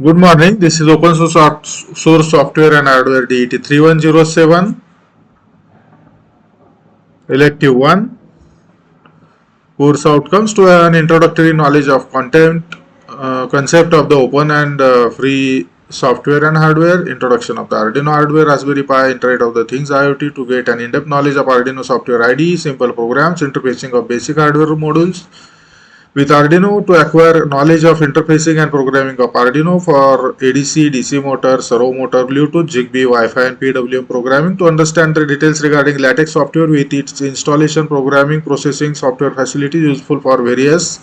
Good morning. This is Open Source Software and Hardware DET 3107, Elective 1, Course Outcomes to an introductory knowledge of concept of the open and free software and hardware, introduction of the Arduino hardware, Raspberry Pi, Internet of the Things IoT to get an in-depth knowledge of Arduino software IDE, simple programs, interfacing of basic hardware modules, with Arduino to acquire knowledge of interfacing and programming of Arduino for ADC, DC motor, servo motor, Bluetooth, Zigbee, Wi-Fi and PWM programming to understand the details regarding LaTeX software with its installation, programming, processing, software facilities useful for various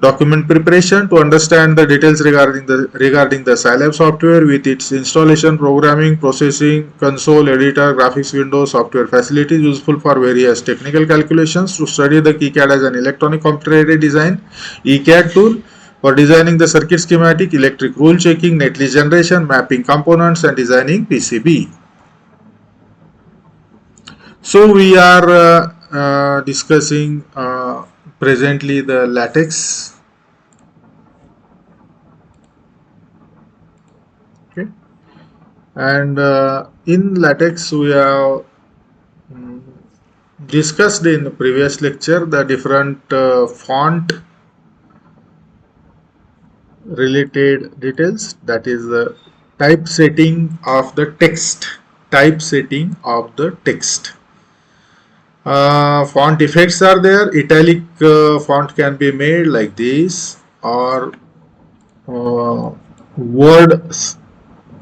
document preparation to understand the details regarding the Scilab software with its installation, programming, processing, console, editor, graphics window, software facilities useful for various technical calculations to study the KiCad as an electronic computer-aided design, ECAD tool for designing the circuit schematic, electric rule checking, netlist generation, mapping components and designing PCB. So we are discussing presently the LaTeX. Okay, and in LaTeX we have discussed in the previous lecture the different font related details, that is the typesetting of the text. Font effects are there. Italic font can be made like this, or words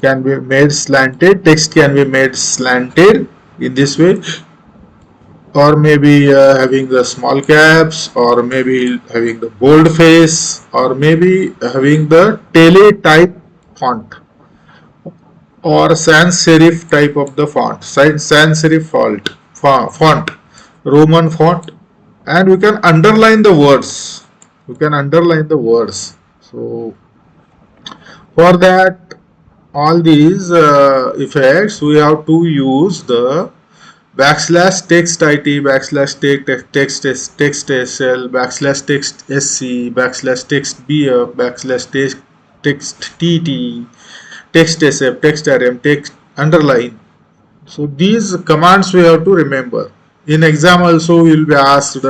can be made slanted, text can be made slanted in this way, or maybe having the small caps, or maybe having the bold face, or maybe having the teletype font or sans serif type of the font, sans serif font, Roman font, and we can underline the words. So for that, all these effects, we have to use the \text it, \text sl, \text sc, \text bf, \text tt, text sf, text rm, text underline. So these commands we have to remember. In exam also you will be asked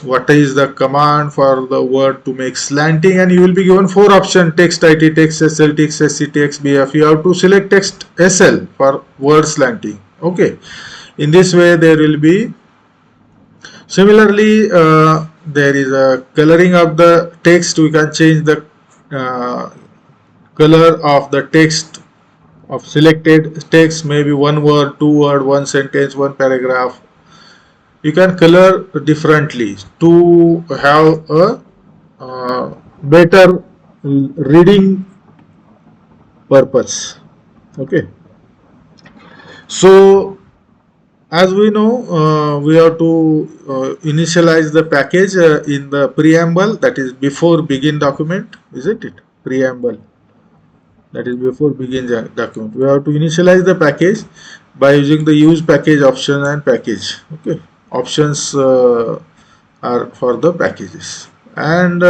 what is the command for the word to make slanting, and you will be given 4 options: text it, text sl, text sc, text bf. You have to select text sl for word slanting. Okay, in this way there will be. Similarly, there is a coloring of the text. We can change the color of the text of selected text, maybe one word, two word, one sentence, one paragraph. You can color differently to have a better reading purpose. Okay, so as we know, we have to initialize the package in the preamble, that is before begin document, isn't it? Preamble, that is before begin document. We have to initialize the package by using the use package option and package. Okay, options are for the packages, and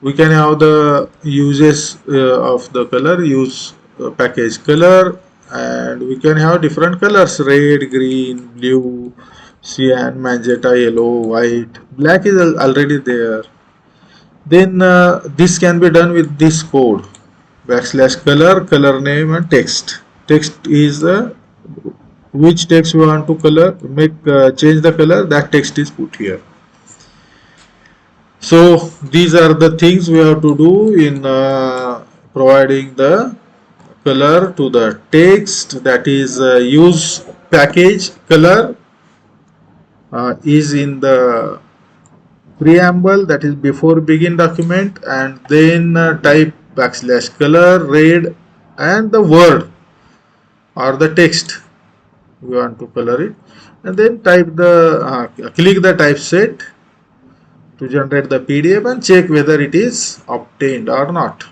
we can have the uses of the color, use package color, and we can have different colors: red, green, blue, cyan, magenta, yellow, white. Black is already there. Then this can be done with this code: \color, color name and text. Text is which text we want to color, change the color, that text is put here. So these are the things we have to do in providing the color to the text, that is use package color is in the preamble, that is before begin document, and then type \color, red, and the word or the text we want to color it, and then type the click the typeset to generate the PDF and check whether it is obtained or not.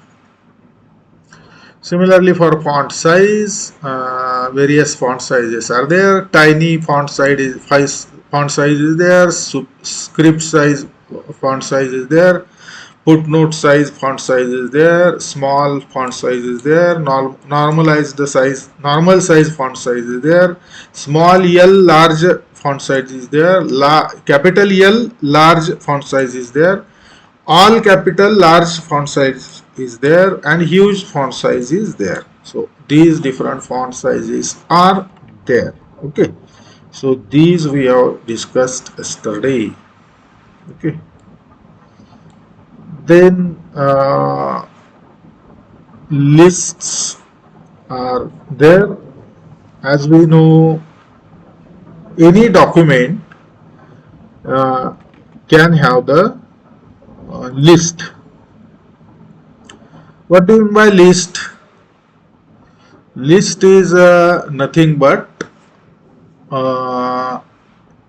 Similarly, for font size, various font sizes are there. Tiny font size is there, script size font size is there, footnote size, font size is there, small font size is there, normalize the size, normal size font size is there, small L large font size is there, capital L large font size is there, all capital large font size is there, and huge font size is there. So these different font sizes are there. Okay, so these we have discussed yesterday. Okay, then lists are there. As we know, any document uh, can have the list. What do you mean by list? List is nothing but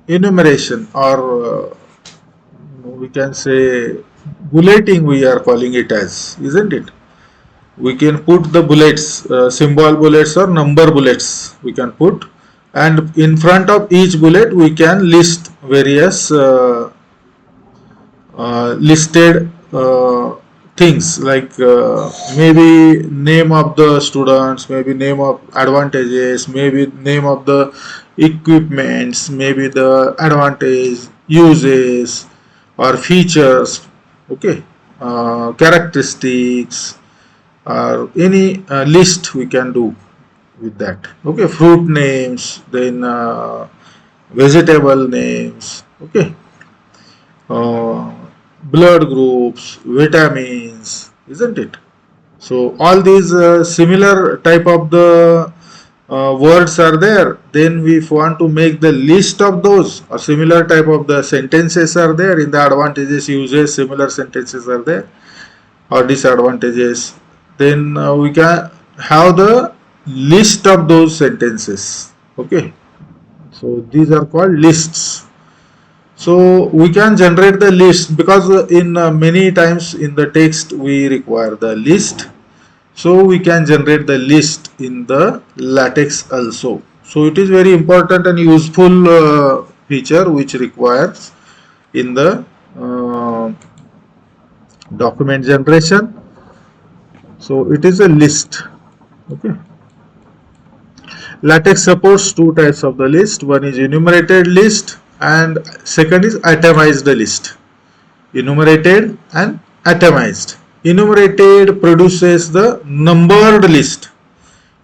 enumeration, or we can say bulleting, we are calling it as, isn't it? We can put the bullets, symbol bullets or number bullets we can put, and in front of each bullet we can list various listed things, like maybe name of the students, maybe name of advantages, maybe name of the equipments, maybe the advantage, uses or features, okay, characteristics, or any list we can do with that. Okay, fruit names, then vegetable names, okay, uh, blood groups, vitamins, isn't it? So all these similar type of the words are there. Then we want to make the list of those, or similar type of the sentences are there. In the advantages, uses, similar sentences are there, or disadvantages. Then we can have the list of those sentences. Okay, so these are called lists. So we can generate the list, because in many times in the text we require the list. So we can generate the list in the LaTeX also. So it is very important and useful feature which requires in the document generation. So it is a list. Okay. LaTeX supports two types of the list. One is enumerated list and second is itemized list. Enumerated and itemized. Enumerated produces the numbered list.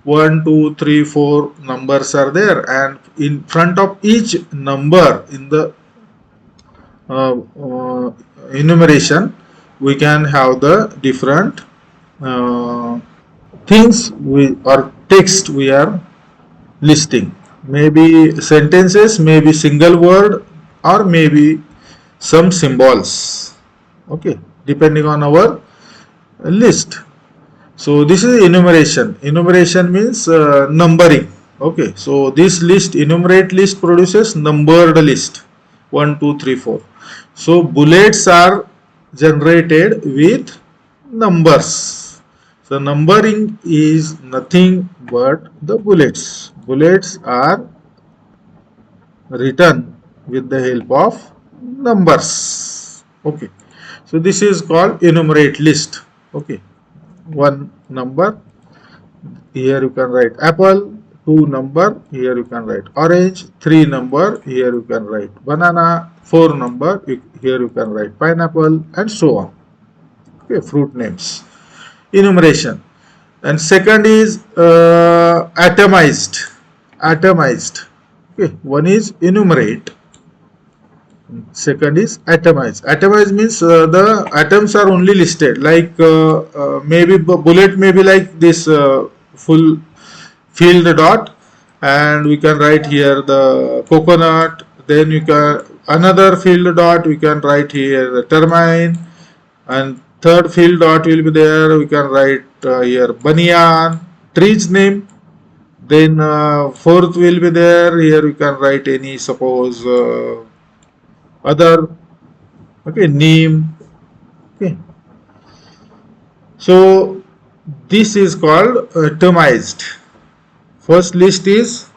1, 2, 3, 4 numbers are there, and in front of each number in the enumeration we can have the different things we, or text we are listing. Maybe sentences, maybe single word, or maybe some symbols. Okay, depending on our list. So this is enumeration. Enumeration means numbering. Okay, so this list, enumerate list, produces numbered list, 1, 2, 3, 4. So bullets are generated with numbers. So numbering is nothing but the bullets. Bullets are written with the help of numbers. Okay, so this is called enumerate list. Okay, one number, here you can write apple. Two number, here you can write orange. Three number, here you can write banana. Four number, here you can write pineapple, and so on. Okay, fruit names. Enumeration. And second is atomized. Atomized. Okay, one is enumerate. Second is atomize. Atomize means the atoms are only listed, like maybe bullet may be like this full field dot, and we can write here the coconut. Then you can another field dot, we can write here the termine, and third field dot will be there, we can write here banyan, tree's name. Then fourth will be there, here you can write any, suppose other, okay, name. Okay, so this is called atomized. First list is,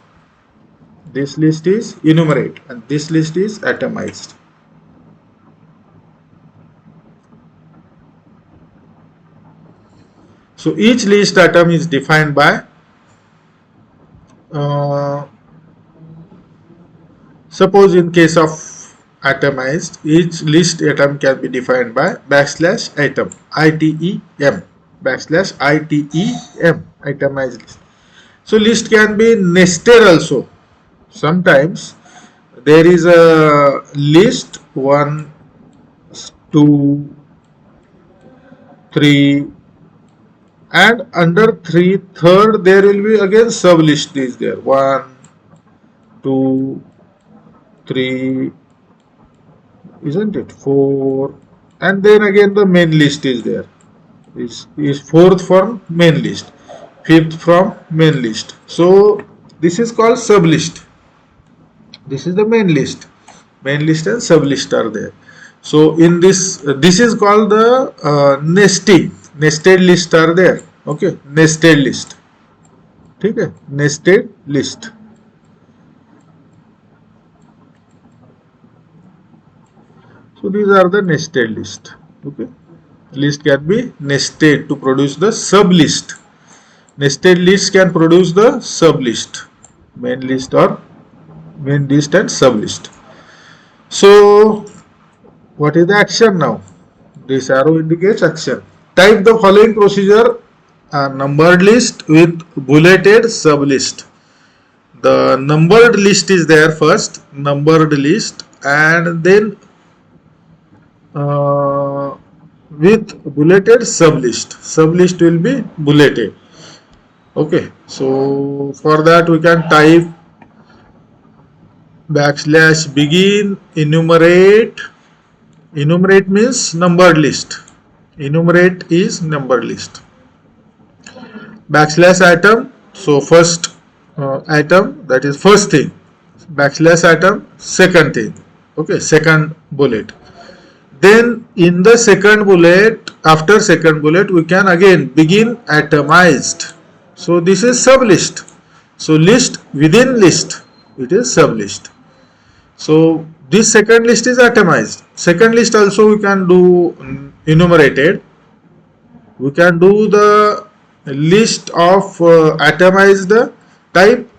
this list is enumerate, and this list is atomized. So each list atom is defined by uh, suppose in case of atomized, each list atom can be defined by backslash item, ITEM, backslash ITEM, itemized list. So list can be nested also. Sometimes there is a list 1, 2, 3, and under 3 third there will be again sub list is there, 1, 2, 3, isn't it, 4, and then again the main list is there, is fourth from main list, fifth from main list. So this is called sub list. This is the main list. Main list and sub list are there. So in this, this is called the nesting. Nested list are there. Okay, nested list. Okay, nested list. So these are the nested list. Okay, list can be nested to produce the sub list. Nested list can produce the sub list, main list or main list and sub list. So what is the action now? This arrow indicates action. Type the following procedure: a numbered list with bulleted sub list. The numbered list is there first, numbered list, and then with bulleted sub list. Sub list will be bulleted. Okay, so for that we can type backslash begin enumerate. Enumerate means numbered list. Enumerate is numbered list. Backslash item. So first item, that is first thing. Backslash item, second thing. Okay, second bullet. Then in the second bullet, after second bullet, we can again begin atomized. So this is sub list. So list within list, it is sub list. So this second list is atomized. Second list also we can do enumerated. We can do the list of atomized type,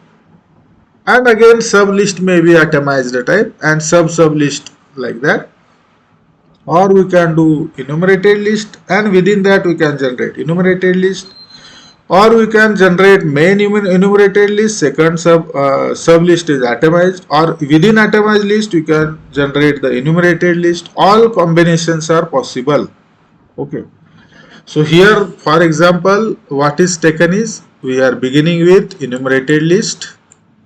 and again sub list may be atomized type and sub list, like that. Or we can do enumerated list, and within that we can generate enumerated list, or we can generate main enumerated list, second sub list is atomized, or within atomized list we can generate the enumerated list. All combinations are possible. Okay, so here for example what is taken is, we are beginning with enumerated list.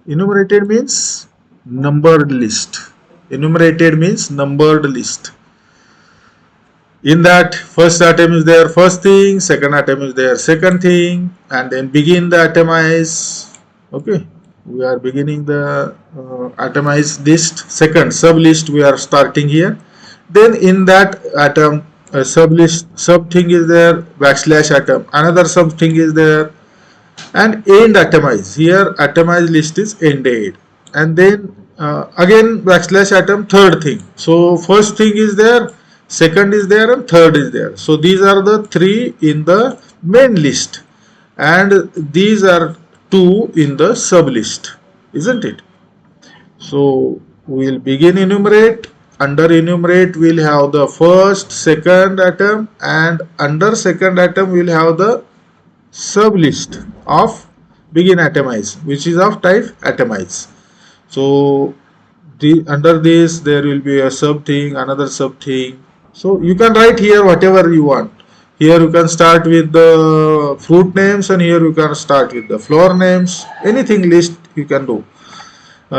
Enumerated means numbered list. Enumerated means numbered list. In that, first atom is there first thing, second atom is there second thing, and then begin the atomize. Okay, we are beginning the atomized list, second sub list we are starting here. Then in that atom sub list, sub thing is there, backslash atom, another sub thing is there, and end atomize. Here atomized list is ended, and then again backslash atom, third thing. So first thing is there, second is there, and third is there. So these are the three in the main list, and these are two in the sub list, isn't it? So we'll begin enumerate. Under enumerate we'll have the first, second atom, and under second atom we'll have the sub list of begin atomize, which is of type atomize. So under this there will be a sub thing, another sub thing. So you can write here whatever you want. Here you can start with the fruit names, and here you can start with the flower names. Anything list you can do.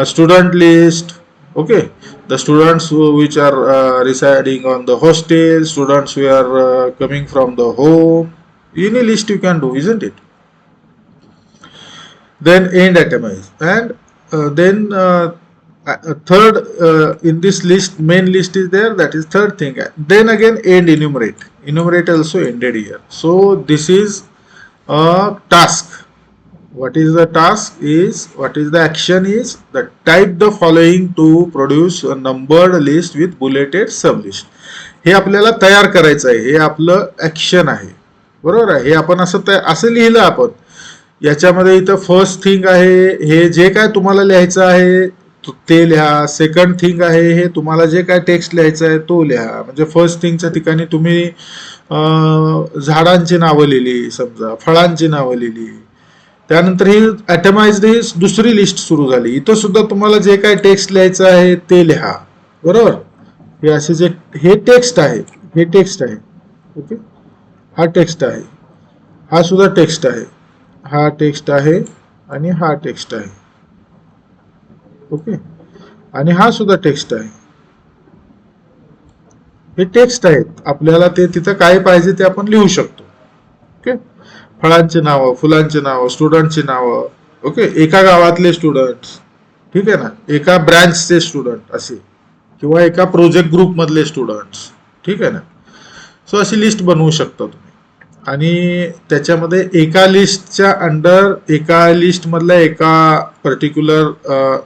Student list. Okay, the students which are residing on the hostel, students who are coming from the home. Any list you can do, isn't it? Then end atomize, and then third in this list, main list is there, that is third thing. Then again end enumerate. Enumerate also ended here. So this is a task. What is the task is, what is the action is, that type the following to produce a numbered list with bulleted sub list. हे आपल्याला तयार करायचं आहे, हे आपलं action आहे. बरोबर आहे. हे आपण असं लिहिलं आपण. याच्यामध्ये इथं फर्स्ट थिंग आहे, हे जे काय तुम्हाला लिहायचं आहे ते लिहा. सेकंड थिंग आहे, हे तुम्हाला जे काय टेक्स्ट लिहायचं आहे तो लिहा. म्हणजे फर्स्ट थिंगच्या ठिकाणी तुम्ही झाडांची नावं लिहिली, समजा फळांची नावं लिहिली. त्यानंतर ही ॲटमाइज्ड ही दुसरी लिस्ट सुरू झाली. इथं सुद्धा तुम्हाला जे काय टेक्स्ट लिहायचं आहे ते लिहा. बरोबर. हे असे जे हे टेक्स्ट आहे, हे टेक्स्ट आहे. ओके, हा टेक्स्ट आहे, हा सुद्धा टेक्स्ट आहे, हा टेक्स्ट आहे आणि हा टेक्स्ट आहे. ओके, आणि हा सुद्धा टेक्स्ट आहे. हे टेक्स्ट आहेत. आपल्याला ते तिथं काय पाहिजे ते आपण लिहू शकतो. ओके, फळांची नावं, फुलांची नावं, स्टुडंटची नावं. ओके, एका गावातले स्टुडंट, ठीक आहे ना, एका ब्रँचचे स्टुडंट असे, किंवा एका प्रोजेक्ट ग्रुप मधले स्टुडंट्स, ठीक आहे ना. सो अशी लिस्ट बनवू शकता तुम्ही. आणि त्याच्यामध्ये एका लिस्टच्या अंडर, एका लिस्ट मधल्या एका पर्टिक्युलर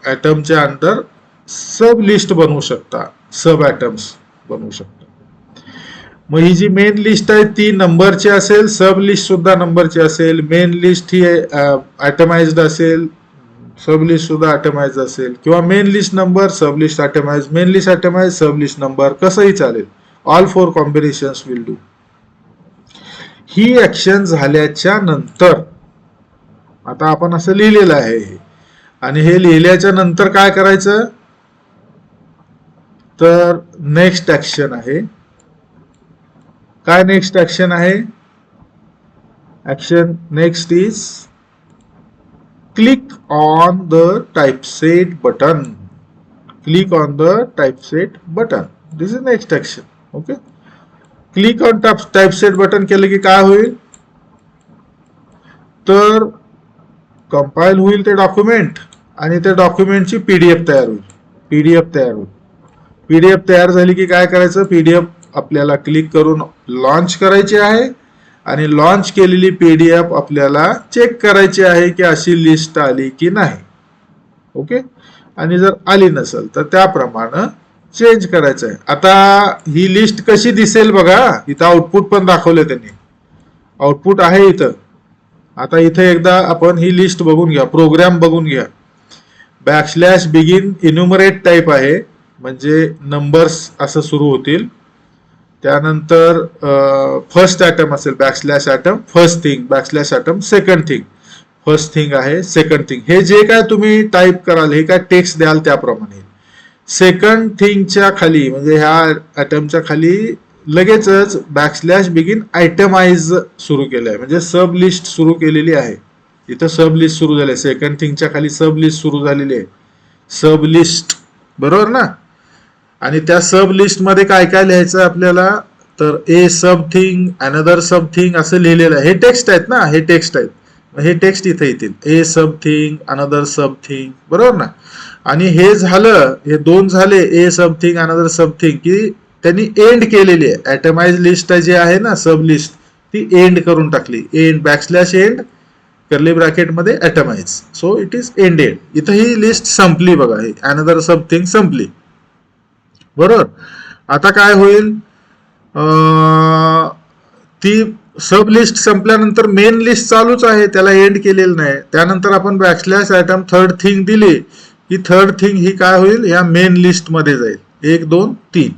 ॲटमच्या अंडर सब लिस्ट बनवू शकता, सब ॲटम्स बनवू शकता. मग ही जी मेन लिस्ट आहे ती नंबरची असेल, सब लिस्ट सुद्धा नंबरची असेल. मेन लिस्ट ही ॲटमाइज्ड असेल, सब लिस्ट सुद्धा ॲटमाइज्ड असेल, किंवा मेन लिस्ट नंबर, सब लिस्ट ॲटमाइज्ड, मेन लिस्ट ॲटमाइज्ड, सब लिस्ट नंबर, कसंही चालेल. All four combinations will do. He action झाल्याच्या नंतर आता आपण असं लिहिलेलं आहे, आणि हे लिहिल्याच्या नंतर काय करायचं, तर नेक्स्ट ऍक्शन आहे. काय नेक्स्ट ऍक्शन आहे? Action next is click on the typeset button. Click on the typeset button. This is next action. Okay, click on typeset button केलं की काय होईल, तर कंपाईल होईल ते डॉक्युमेंट, आणि त्या डॉक्युमेंटची पीडीएफ तयार होईल. पीडीएफ तयार होईल. पीडीएफ तयार झाली की काय करायचं, पीडीएफ आपल्याला क्लिक करून लॉन्च करायची आहे, आणि लॉन्च केलेली पीडीएफ आपल्याला चेक करायची आहे की अशी लिस्ट आली की नाही. ओके, आणि जर आली नसेल तर त्याप्रमाणे चेंज करायचं आहे. आता ही लिस्ट कशी दिसेल बघा, इथं आउटपुट पण दाखवले त्यांनी. आउटपुट आहे इथं. आता इथे एकदा आपण ही लिस्ट बघून घ्या, प्रोग्राम बघून घ्या. बॅकस्लॅश बिगिन इन्युमरेट टाईप आहे, म्हणजे नंबर्स असं सुरू होतील. त्यानंतर फर्स्ट ॲटम असेल, backslash atom first thing, backslash atom second thing, first thing आहे सेकंड थिंग. हे जे काय तुम्ही टाईप कराल, हे काय टेक्स्ट द्याल त्याप्रमाणे. सेकंड थिंगच्या खाली म्हणजे ह्या ॲटमच्या खाली लगेचच बॅकस्लॅश बिगिन आयटमाइज सुरू केलंय, म्हणजे सब लिस्ट सुरू केलेली आहे. इथं सब लिस्ट सुरू झाली, सेकंड थिंगच्या खाली सब लिस्ट सुरू झालेली आहे. सब लिस्ट, बरोबर ना. आणि त्या सब लिस्ट मध्ये काय काय लिहायचं आपल्याला, तर ए सब थिंग, अनदर सब थिंग असं लिहिलेलं आहे. हे टेक्स्ट आहेत ना, हे टेक्स्ट आहेत. हे टेक्स्ट इथे येतील, ए सब थिंग, अनदर सब थिंग, बरोबर ना. आणि हे झालं, हे दोन झाले, ए सब थिंग, अनदर सब थिंग, की त्यांनी एंड केलेली आहे. ॲटमाइज लिस्ट जी आहे ना, सब लिस्ट, ती एंड करून टाकली. End, backslash end, curly bracket मध्ये itemize. So it is ended. इथं ही लिस्ट संपली बघा, ही अनदर सब थिंग संपली, बरोबर. आता काय होईल, ती सब लिस्ट संपल्यानंतर मेन लिस्ट चालूच आहे, त्याला एंड केलेलं नाही. त्यानंतर आपण बॅकस्लॅश आयटम थर्ड थिंग दिली की थर्ड थिंग ही काय होईल, या मेन लिस्ट मध्ये जाईल. 1 2 3,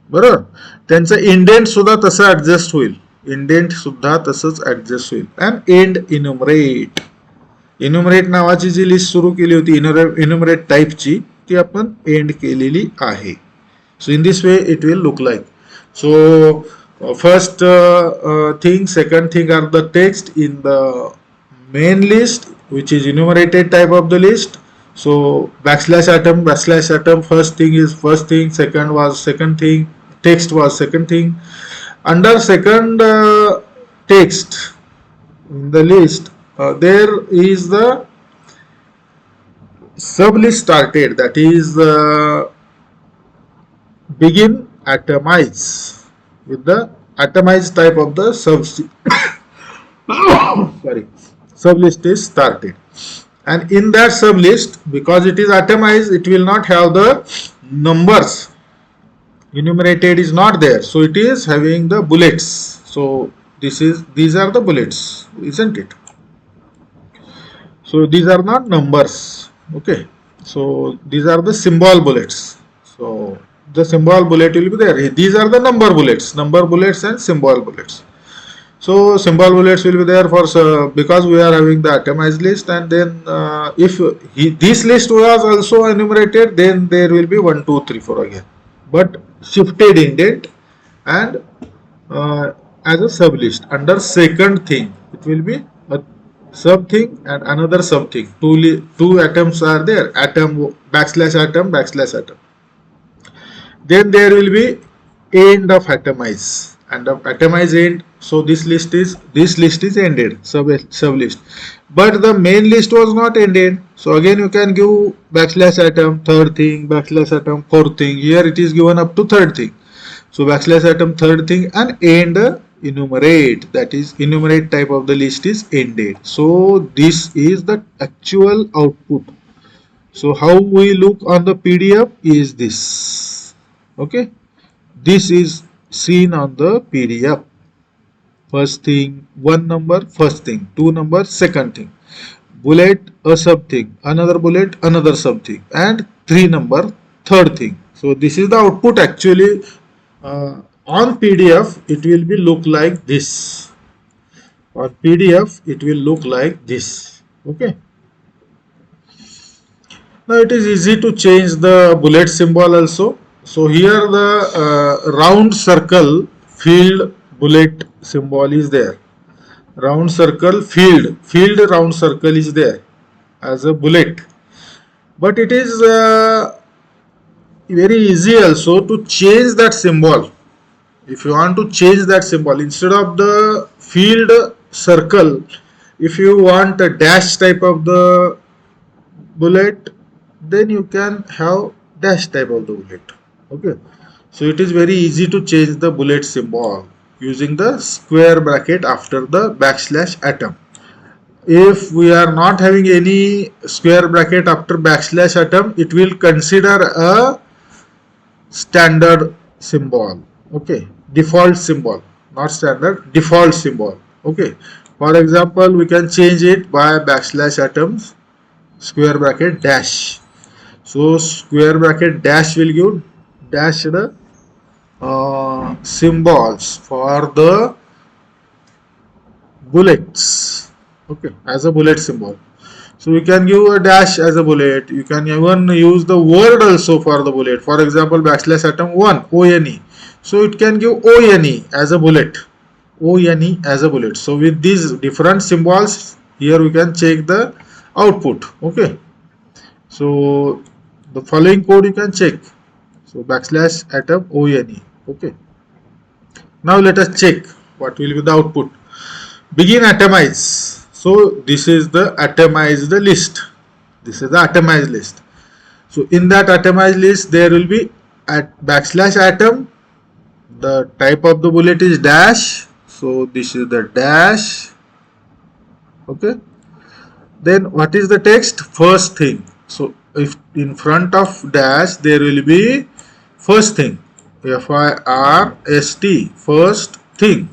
बरोबर. त्यांचं इंडेंट सुद्धा तसं ऍडजस्ट होईल, इंडेंट सुद्धा तसंच ऍडजस्ट होईल. And and इन्युमरेट. इन्युमरेट नावाची जी लिस्ट सुरू केली होती इन्युमरेट टाईपची, ती आपण एंड केलेली आहे. So in this way it will look like. So first thing, second thing are the text in the main list, which is enumerated type of the list. So backlash atom, first thing is first thing, second was second thing, text was second thing. Under second text in the list, there is the sub list started, that is begin atomize, with the atomized type of the sub list is started. And in that sub list, because it is atomized, it will not have the numbers. Enumerated is not there, so it is having the bullets. So these are the bullets, isn't it? So these are not numbers. Okay. So these are the symbol bullets. So the symbol bullet will be there. These are the number bullets and symbol bullets. So symbol bullets will be there for because we are having the atomized list, and then if this list was also enumerated, then there will be 1, 2, 3, 4 again, but shifted indent and uh, as a sub list under second thing. It will be a sub thing and another sub thing. Two atoms are there. Atom backslash atom. Then there will be end of atomize and of atomize end. So this list is ended, sub list, but the main list was not ended. So again you can give backslash atom third thing, backslash atom fourth thing. Here it is given up to third thing. So backslash atom third thing and end enumerate, that is enumerate type of the list is ended. So this is the actual output. So how we look on the PDF is this. Okay, this is seen on the PDF. First thing, one number, first thing, two number, second thing, bullet, a sub thing, another bullet, another sub thing, and three number, third thing. So this is the output actually. On PDF it will be look like this. On PDF it will look like this. Okay. Now it is easy to change the bullet symbol also. So here the round circle field bullet symbol is there. Round circle field round circle is there as a bullet. But it is very easy also to change that symbol. If you want to change that symbol, instead of the field circle, if you want a dash type of the bullet, then you can have dash type of the bullet. Okay, so it is very easy to change the bullet symbol using the square bracket after the backslash atom. If we are not having any square bracket after backslash atom, it will consider a standard symbol. Okay, default symbol, not standard, default symbol. Okay, for example we can change it by backslash atoms square bracket dash. So square bracket dash will give dash the symbols for the bullets. Okay, as a bullet symbol. So we can give a dash as a bullet. You can even use the word also for the bullet. For example, backslash atom 1 ONE. So it can give ONE as a bullet. ONE as a bullet. So with these different symbols, here we can check the output. Okay. So the following code you can check. So backslash atom ONE. Okay. Now let us check what will be the output. Begin atomize. So this is the atomized list. This is the atomized list. So in that atomized list there will be at backslash atom. The type of the bullet is dash. So this is the dash. Okay. Then what is the text? First thing. So if in front of dash there will be first thing. FIRST, first thing.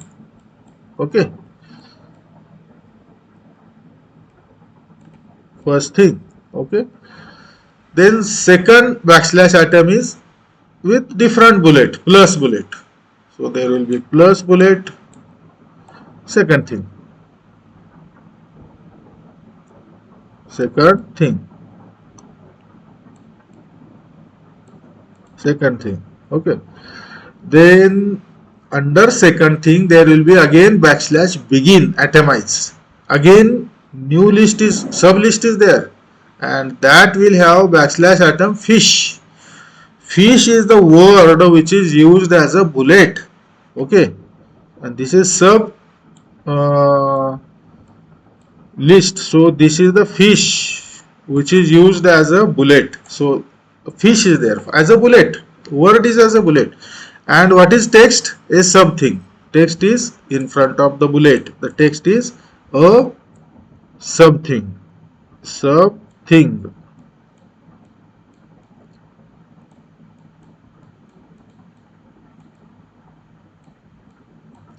Okay. First thing. Okay. Then second backslash atom is with different bullet, plus bullet. So there will be plus bullet, second thing. Second thing. Second thing. Okay. Then under second thing there will be again backslash begin atomize. Again new list is sub list is there, and that will have backslash atom fish. Fish is the word which is used as a bullet. Okay, and this is sub list. So this is the fish which is used as a bullet. So fish is there as a bullet. Word is as a bullet. And what is text? Is something. Text is in front of the bullet. The text is a something. Something.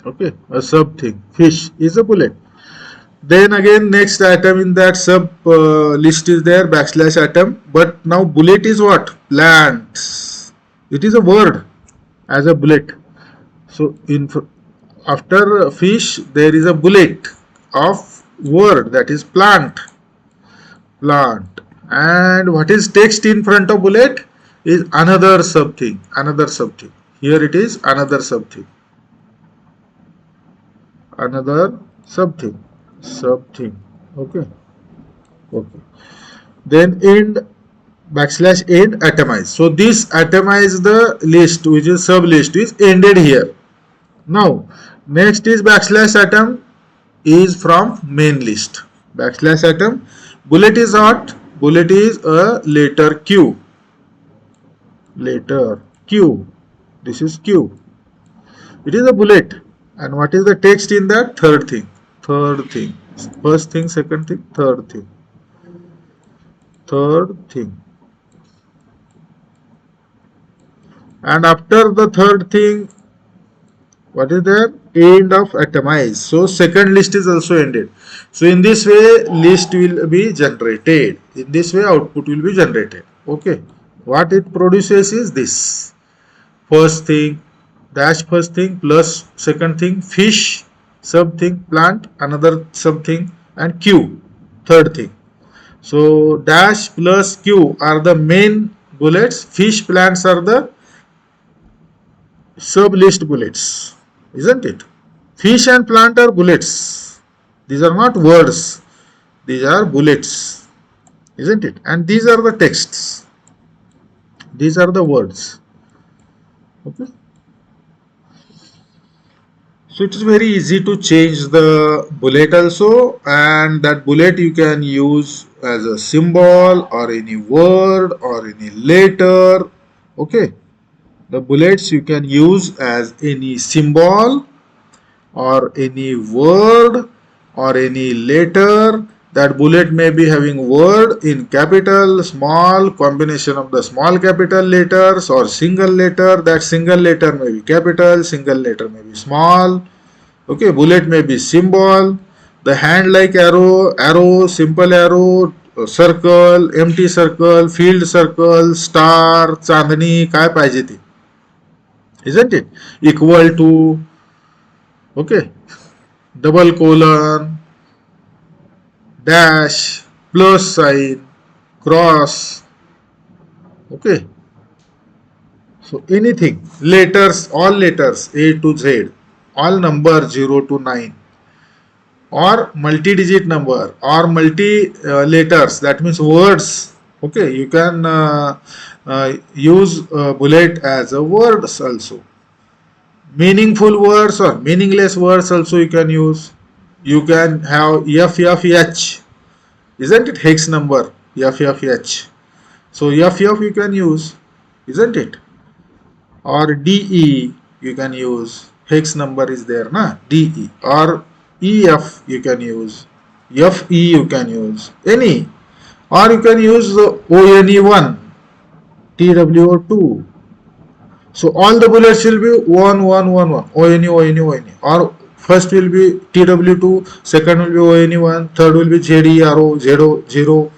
Okay, a sub thing. Fish is a bullet. Then again, next item in that sub list is there backslash atom. But now bullet is what? Plants. It is a word as a bullet. So after fish, there is a bullet of word, that is plant. Plant. And what is text in front of bullet is another something. Another something. Here it is another something. Another something. Something. Okay. Okay. Then end backslash end atomize. So this atomize the list, which is sub list, is ended here. Now next is backslash atom is from main list. Backslash atom. Bullet is what? Bullet is a letter Q. Letter Q. This is Q. It is a bullet. And what is the text in that? Third thing. Third thing. First thing, second thing, third thing. Third thing. And after the third thing, what is there? End of atomize. So second list is also ended. So in this way list will be generated. In this way output will be generated. Okay. What it produces is this. First thing, dash first thing plus second thing, fish, sub thing, plant, another sub thing, and Q, third thing. So dash plus Q are the main bullets. Fish, plants are the sub list bullets, isn't it? Fish and plant are bullets. These are not words. These are bullets, isn't it? And these are the texts. These are the words. Okay. So it is very easy to change the bullet also, and that bullet you can use as a symbol or any word or any letter. Okay. The bullets you can use as any symbol or any word or any letter. That bullet may be having word in capital, small, combination of the small capital letters or single letter. That single letter may be capital, single letter may be small. Okay, bullet may be symbol. The hand like arrow, arrow, simple arrow, circle, empty circle, field circle, star, चांदणी, काय पाहिजे ते, isn't it? Equal to, okay, double colon, dash, plus sign, cross, okay. So anything, letters, all letters A to Z, all numbers 0 to 9, or multi-digit number, or multi letters, that means words. Okay, you can use bullet as a words also. Meaningful words or meaningless words also you can use. You can have FFH, isn't it? Hex number, FFH. So FF you can use, isn't it? Or DE you can use. Hex number is there, na? DE. Or EF you can use. FE you can use. Any. Or you can use the ONE1, TWO2. So all the bullets will be 1 1 1 1, ONE. Or first will be TW2, second will be ONE1, third will be ZERO 0.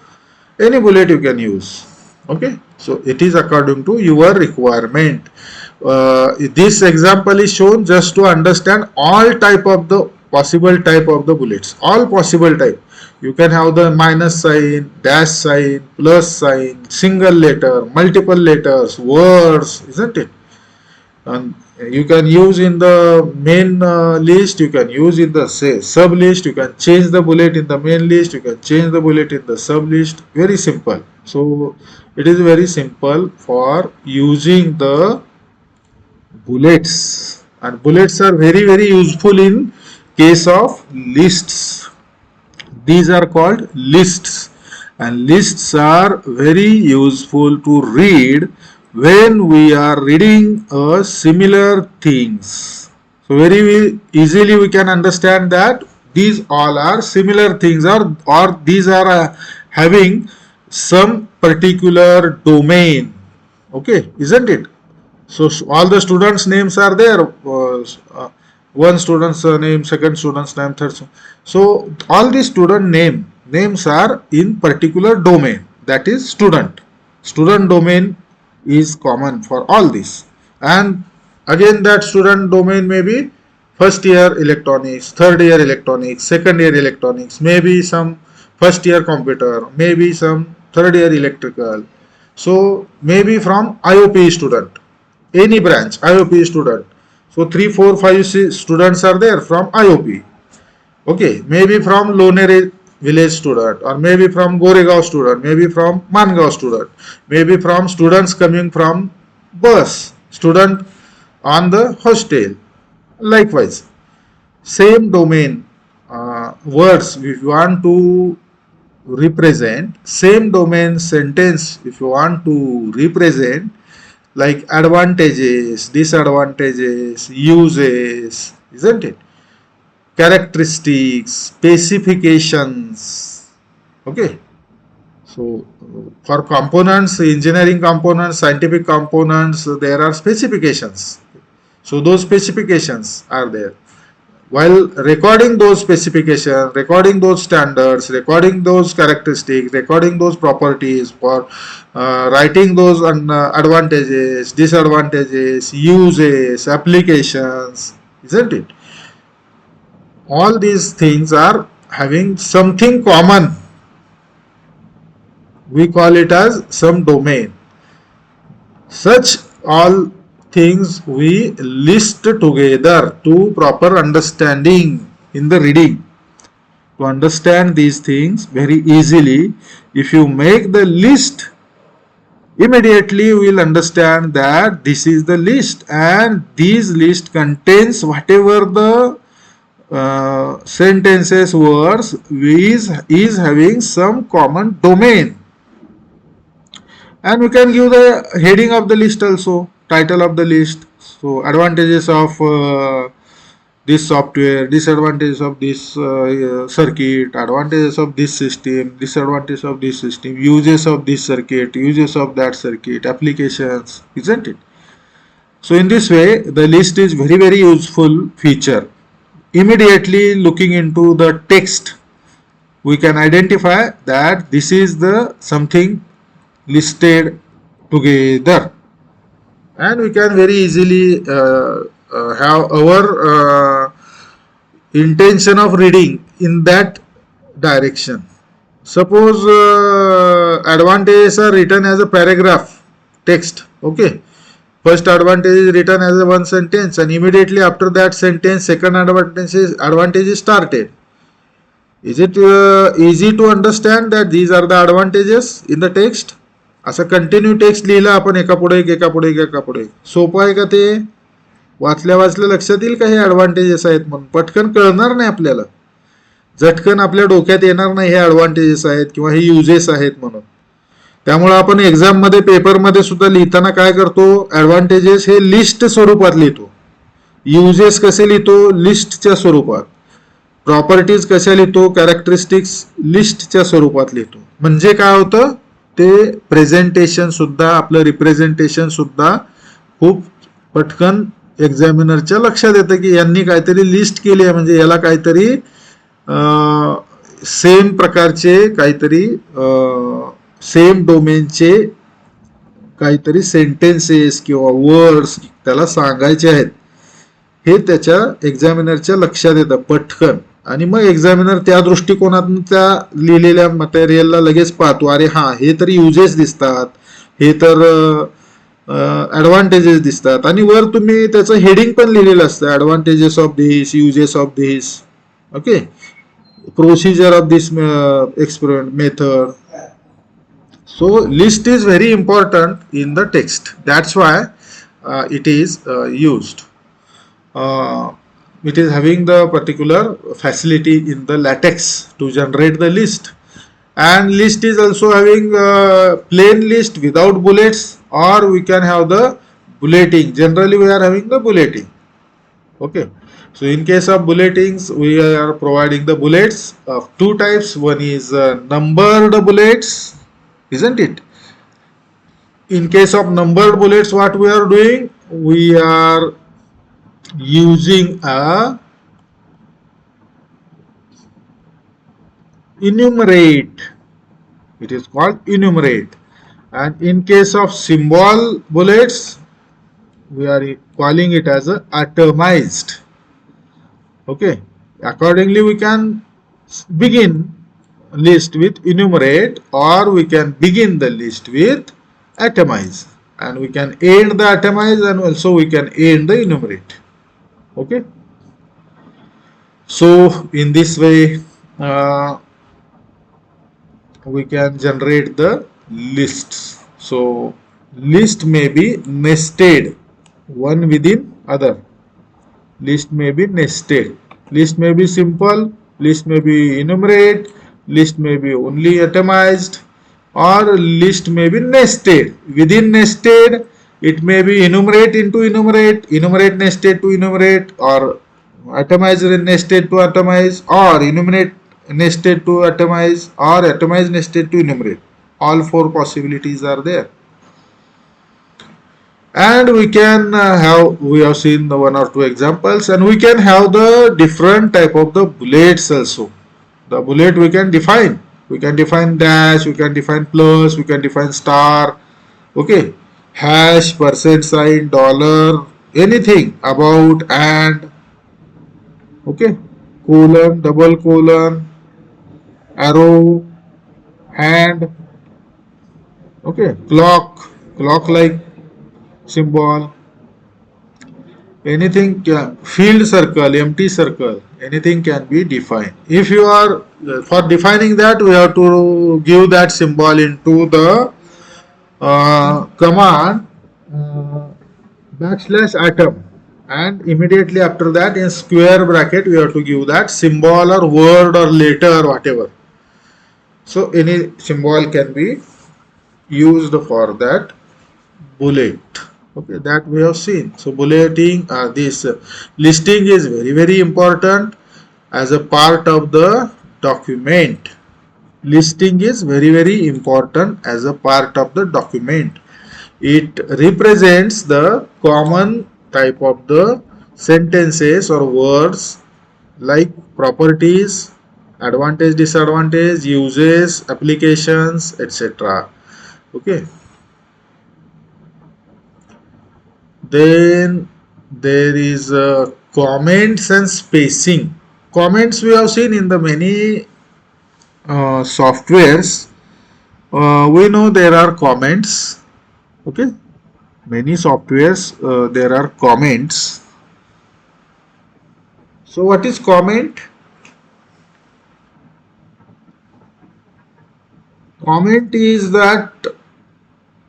Any bullet you can use. Okay, so it is according to your requirement. This example is shown just to understand all type of the possible type of the bullets. All possible type. You can have the minus sign, dash sign, plus sign, single letter, multiple letters, words, isn't it? And you can use in the main list, you can use in the sub list, you can change the bullet in the main list, you can change the bullet in the sub list. Very simple. So it is very simple for using the bullets, and bullets are very useful in case of lists. These are called lists, and lists are very useful to read when we are reading similar things. So very easily we can understand that these all are similar things, or these are having some particular domain. Okay, isn't it? So all the students' names are there. one student's name, second student's name, third. So all these student names are in particular domain, that is student. Student domain is common for all this, and again that student domain may be first year electronics, third year electronics, second year electronics, maybe some first year computer, maybe some third year electrical. So maybe from IOP student, any branch IOP student. So 3, 4, 5 students are there from IOP. Okay, maybe from Lonere village student, or maybe from Goregaon student, maybe from Mangaon student, maybe from students coming from bus, student on the hostel. Likewise, same domain words if you want to represent, same domain sentence if you want to represent, like advantages, disadvantages, uses, isn't it? Characteristics, specifications. Okay. So for components, engineering components, scientific components, there are specifications. So those specifications are there. While recording those specifications, recording those standards, recording those characteristics, recording those properties, for writing those advantages, disadvantages, uses, applications, isn't it? All these things are having something common. We call it as some domain. Such all things we list together to proper understanding in the reading. To understand these things very easily, if you make the list, immediately we will understand that this is the list, and this list contains whatever the sentences, words is having some common domain. And we can give the heading of the list also, title of the list. So advantages of this software, disadvantages of this circuit, advantages of this system, disadvantages of this system, uses of this circuit, uses of that circuit, applications, isn't it? So in this way, the list is very useful feature. Immediately looking into the text, we can identify that this is the something listed together, and we can very easily have our intention of reading in that direction. Suppose advantages are written as a paragraph text. Okay, first advantage is written as a one sentence, and immediately after that sentence second advantage is started. Is it easy to understand that these are the advantages in the text? असं continue text लिहिलं आपण एका पुढे एक एका पुढे एक एका पुढे, सोपं आहे का ते? वाचल्या लक्षात येईल का हे ॲडव्हान्टेजेस आहेत म्हणून? पटकन कळणार नाही आपल्याला, झटकन आपल्या डोक्यात येणार नाही हे ॲडव्हान्टेजेस आहेत किंवा हे युजेस आहेत म्हणून. त्यामुळे आपण एक्झाममध्ये पेपरमध्ये सुद्धा लिहिताना काय करतो, ॲडव्हान्टेजेस हे लिस्ट स्वरूपात लिहितो, युजेस कसे लिहितो, लिस्टच्या स्वरूपात, प्रॉपर्टीज कशा लिहितो, कॅरेक्टरिस्टिक्स लिस्टच्या स्वरूपात लिहितो. म्हणजे काय होतं, ते प्रेझेंटेशन सुद्धा, आपलं रिप्रेझेंटेशन सुद्धा खूप पटकन एक्झामिनरच्या लक्षात येतं की यांनी काहीतरी लिस्ट केली आहे, म्हणजे याला काहीतरी सेम प्रकारचे काहीतरी सेम डोमेनचे काहीतरी सेंटेन्सेस किंवा वर्ड्स त्याला सांगायचे आहेत, हे त्याच्या एक्झामिनरच्या लक्षात येतं पटकन. आणि मग एक्झामिनर त्या दृष्टिकोनातून त्या लिहिलेल्या मटेरियलला लगेच पाहतो, अरे हा हे तर युजेस दिसतात, हे तर ॲडव्हान्टेजेस दिसतात, आणि वर तुम्ही त्याचं हेडिंग पण लिहिलेलं असतं, advantages of this, uses of this, okay, procedure of this experiment method. So list is very important in the text. That's why it is used. It is having the particular facility in the LaTeX to generate the list. And list is also having plain list without bullets, or we can have the bulleting. Generally we are having the bulleting. Okay. So in case of bulletings, we are providing the bullets of two types. One is numbered bullets, isn't it? In case of numbered bullets, what we are doing? We are using a enumerate. It is called enumerate. And in case of symbol bullets, we are calling it as a atomized. Okay. Accordingly, we can begin list with enumerate, or we can begin the list with atomize, and we can end the atomize, and also we can end the enumerate. Okay. So in this way, we can generate the lists. So list may be nested one within other. List may be nested. List may be simple. List may be enumerate. List may be only atomized, or list may be nested. Within nested, it may be enumerate into enumerate, enumerate nested to enumerate, or atomizer nested to atomize, or enumerate nested to atomize, or atomize nested to enumerate. All four possibilities are there. And we can we have seen the one or two examples, and we can have the different type of the bullets also. The bullet we can define. We can define dash, we can define plus, we can define star. Okay. Hash, percent sign, dollar, anything, about, and. Okay. Colon, double colon, arrow, hand. Okay. Clock, clock like symbol. Anything can, field circle, empty circle, anything can be defined. If you are for defining that, we have to give that symbol into the command backslash atom, and immediately after that in square bracket we have to give that symbol or word or letter or whatever. So any symbol can be used for that bullet. Okay, that we have seen. So bulleting, this listing is very important as a part of the document. Listing is very important as a part of the document. It represents the common type of the sentences or words like properties, advantage, disadvantage, uses, applications, etc. Okay. Then there is comments and spacing. Comments we have seen in the many softwares. We know there are comments. Okay, many softwares there are comments. So what is comment? Comment is that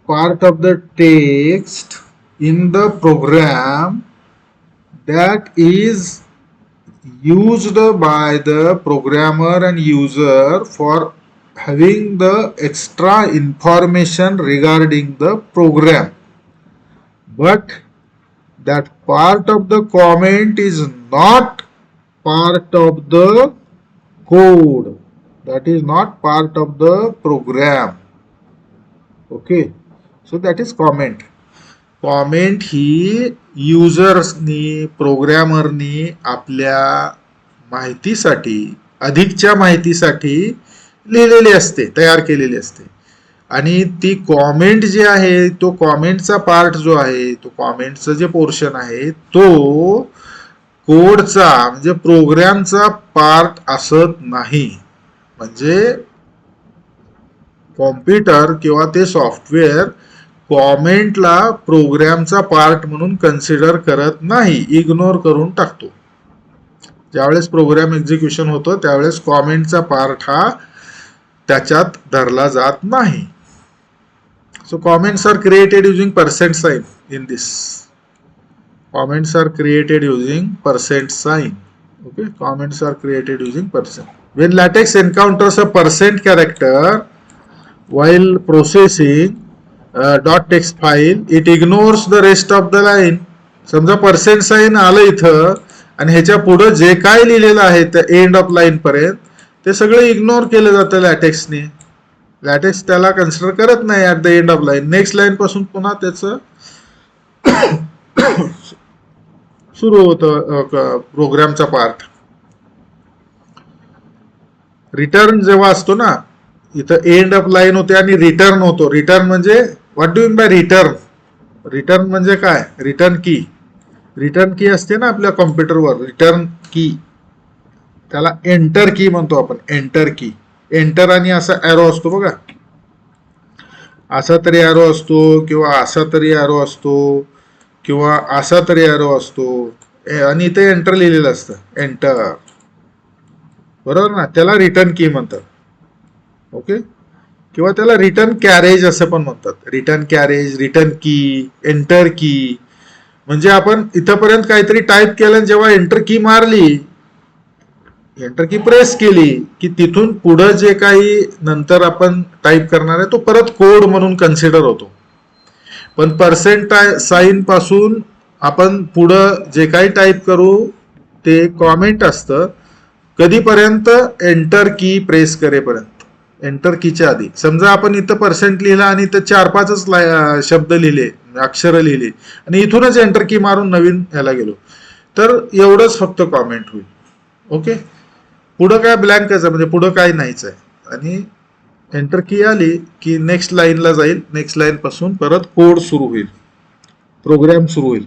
part of the text in the program that is used by the programmer and user for having the extra information regarding the program, but that part of the comment is not part of the code, that is not part of the program. Okay, so that is comment. Comment ही युजर्सनी, प्रोग्रॅमरनी आपल्या माहितीसाठी, अधिकच्या माहितीसाठी लिहिलेली असते, तयार केलेली असते. आणि ती कॉमेंट जी आहे, तो कॉमेंटचा पार्ट जो आहे, तो कॉमेंटचं जे पोर्शन आहे, तो कोडचा म्हणजे प्रोग्रामचा पार्ट असत नाही. म्हणजे कॉम्प्युटर किंवा ते सॉफ्टवेअर कॉमेंटला प्रोग्रामचा पार्ट म्हणून कन्सिडर करत नाही, इग्नोर करून टाकतो. ज्यावेळेस प्रोग्राम एक्झिक्युशन होतो त्यावेळेस कॉमेंटचा पार्ट हा त्याच्यात धरला जात नाही. So comments are created using percent sign in this. Comments are created using percent sign. Okay, comments are created using percent. When LaTeX encounters a percent character while processing .text file, it ignores the rest of the line. समजा percent sign आलं इथं आणि ह्याच्या पुढे जे काय लिहिलेलं आहे त्या एंड ऑफ लाईन पर्यंत ते सगळं इग्नोर केलं जातं लॅटेक्सने. लॅटेक्स त्याला कन्सिडर करत नाही at the end of line. Next line पासून पुन्हा त्याचं सुरू होतं प्रोग्रामचा पार्ट. रिटर्न जेव्हा असतो ना, इथं एंड ऑफ लाईन होते आणि रिटर्न होतो. रिटर्न म्हणजे what do mean by return? Return म्हणजे काय? रिटर्न की. रिटर्न की असते ना आपल्या कॉम्प्युटरवर, रिटर्न की, त्याला एंटर की म्हणतो आपण. एंटर की, एंटर आणि असा एरो असतो बघा, असा तरी एरो असतो किंवा असा तरी एरो असतो किंवा असा तरी एरो असतो आणि इथे एंटर लिहिलेलं असतं, एंटर. बरोबर ना? त्याला रिटर्न की म्हणतात. ओके, किंवा त्याला रिटर्न कॅरेज असं पण म्हणतात. रिटर्न कॅरेज, रिटर्न की, एंटर की. म्हणजे आपण इथंपर्यंत काहीतरी टाईप केलं, जेव्हा एंटर की मारली, एंटर की प्रेस केली, की तिथून पुढं जे काही नंतर आपण टाईप करणार आहे तो परत कोड म्हणून कन्सिडर होतो. पण पर्सेंट साइन पासून आपण पुढं जे काही टाईप करू ते कॉमेंट असतं. कधीपर्यंत? एंटर की प्रेस करेपर्यंत. एंटर कीच्या आधी. समजा आपण इथं पर्सेंट लिहिला आणि इथं 4-5 शब्द लिहिले, अक्षर लिहिले आणि इथूनच एंटर की मारून नवीन ह्याला गेलो, तर एवढंच फक्त कॉमेंट होईल. ओके, पुढं काय ब्लँकच आहे, म्हणजे पुढं काही नाहीच आहे. आणि एंटर की आली की नेक्स्ट लाईनला जाईल, नेक्स्ट लाईन पासून परत कोड सुरू होईल, प्रोग्राम सुरू होईल.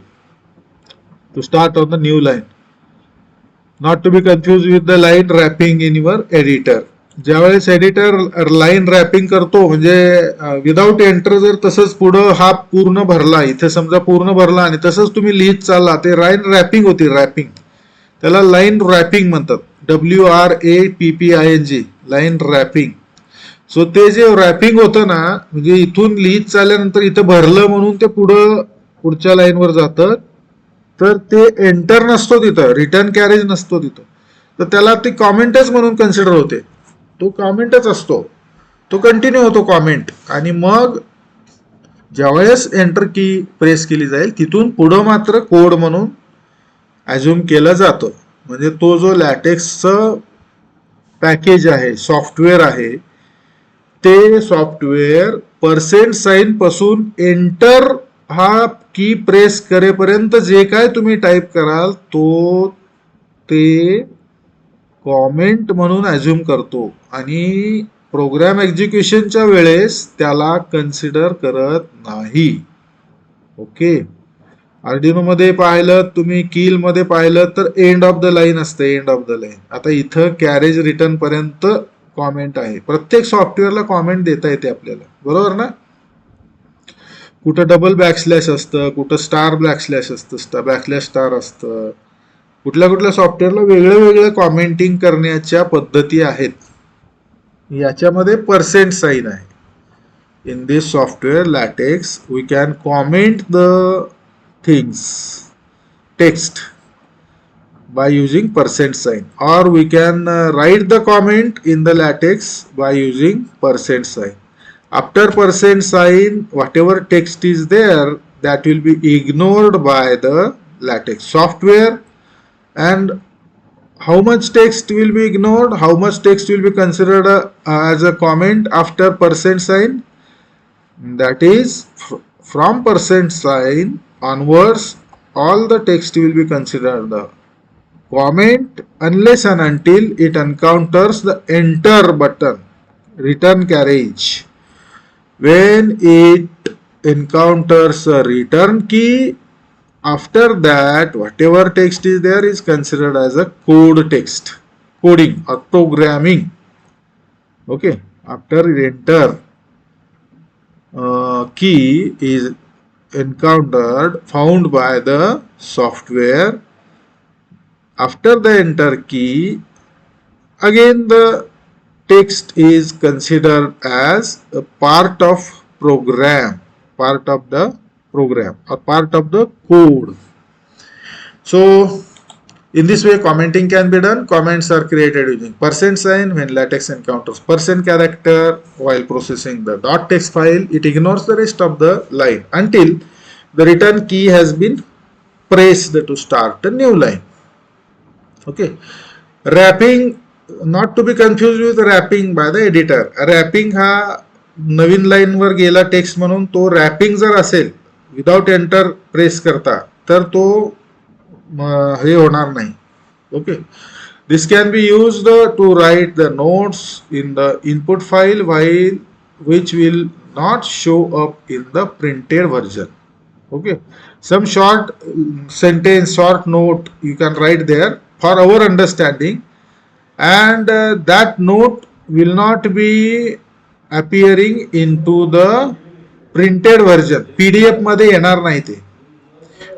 To start on the new line. Not to be confuse with the line wrapping in your editor. ज्यावेळेस एडिटर लाईन रॅपिंग करतो, म्हणजे विदाऊट एंटर जर तसंच पुढं हा पूर्ण भरला, इथे समजा पूर्ण भरला आणि तसंच तुम्ही लिहित चालला, ते लाईन रॅपिंग होती. रॅपिंग, त्याला लाईन रॅपिंग म्हणतात. WRAPPING, line wrapping. सो ते जे रॅपिंग होतं ना, म्हणजे इथून लिहित चालल्यानंतर इथं भरलं म्हणून ते पुढच्या लाईनवर जातं, तर ते एंटर नसतो तिथं, रिटर्न कॅरेज नसतो तिथं, तर त्याला ती कॉमेंटच म्हणून कन्सिडर होते. तो कॉमेंटच असतो, तो कंटिन्यू होतो कॉमेंट. आणि मग ज्यावेळेस एंटर की प्रेस केली जाईल, तिथून पुढं मात्र कोड म्हणून ॲज्युम केलं जातं. म्हणजे तो जो लॅटेक्सचं पॅकेज आहे, सॉफ्टवेअर आहे, ते सॉफ्टवेअर पर्सेंट साइन पासून एंटर हा की प्रेस करेपर्यंत जे काय तुम्ही टाईप कराल ते कॉमेंट म्हणून ॲज्युम करतो आणि प्रोग्राम एक्झिक्युशनच्या वेळेस त्याला कन्सिडर करत नाही. ओके, आर्डिनो मध्ये पाहिलं तुम्ही, कील मध्ये पाहिलं तर एंड ऑफ द लाईन असते, एंड ऑफ द लाईन. आता इथं कॅरेज रिटर्न पर्यंत कॉमेंट आहे. प्रत्येक सॉफ्टवेअरला कॉमेंट देता येते आपल्याला, बरोबर ना? कुठं डबल बॅकस्लॅश असतं, कुठं स्टार बॅकस्लॅश असतं, बॅकस्लॅश स्टार असतं. कुठल्या सॉफ्टवेअरला वेगळ्या कॉमेंटिंग करण्याच्या पद्धती आहेत. याच्यामध्ये पर्सेंट साइन आहे. In this software LaTeX we can comment the things, text, by using percent sign, or we can write the comment in the latex by using percent sign. After percent sign, whatever text is there, that will be ignored by the latex software. And how much text will be ignored, how much text will be considered as a comment after percent sign? That is, from percent sign onwards, all the text will be considered the comment unless and until it encounters the enter button, return carriage. When it encounters a return key, after that whatever text is there is considered as a code text, coding or programming. Okay, after enter key is encountered, found by the software, after the enter key, again the text is considered as a part of program, part of the program or part of the code. So in this way commenting can be done. Comments are created using percent sign. When latex encounters percent character while processing the .text file, it ignores the rest of the line until the return key has been pressed to start a new line. Okay, wrapping, not to be confused with wrapping by the editor. Wrapping हा नवीन line वर गेला text म्हणून, तो wrapping जर असेल without enter press करता, तर तो हे होणार नाही. Okay, this can be used to write the notes in the input file which will not show up in the printed version. Okay, some short sentence, short note you can write there for our understanding, and that note will not be appearing into the printed version. PDF मध्ये येणार नाही ते.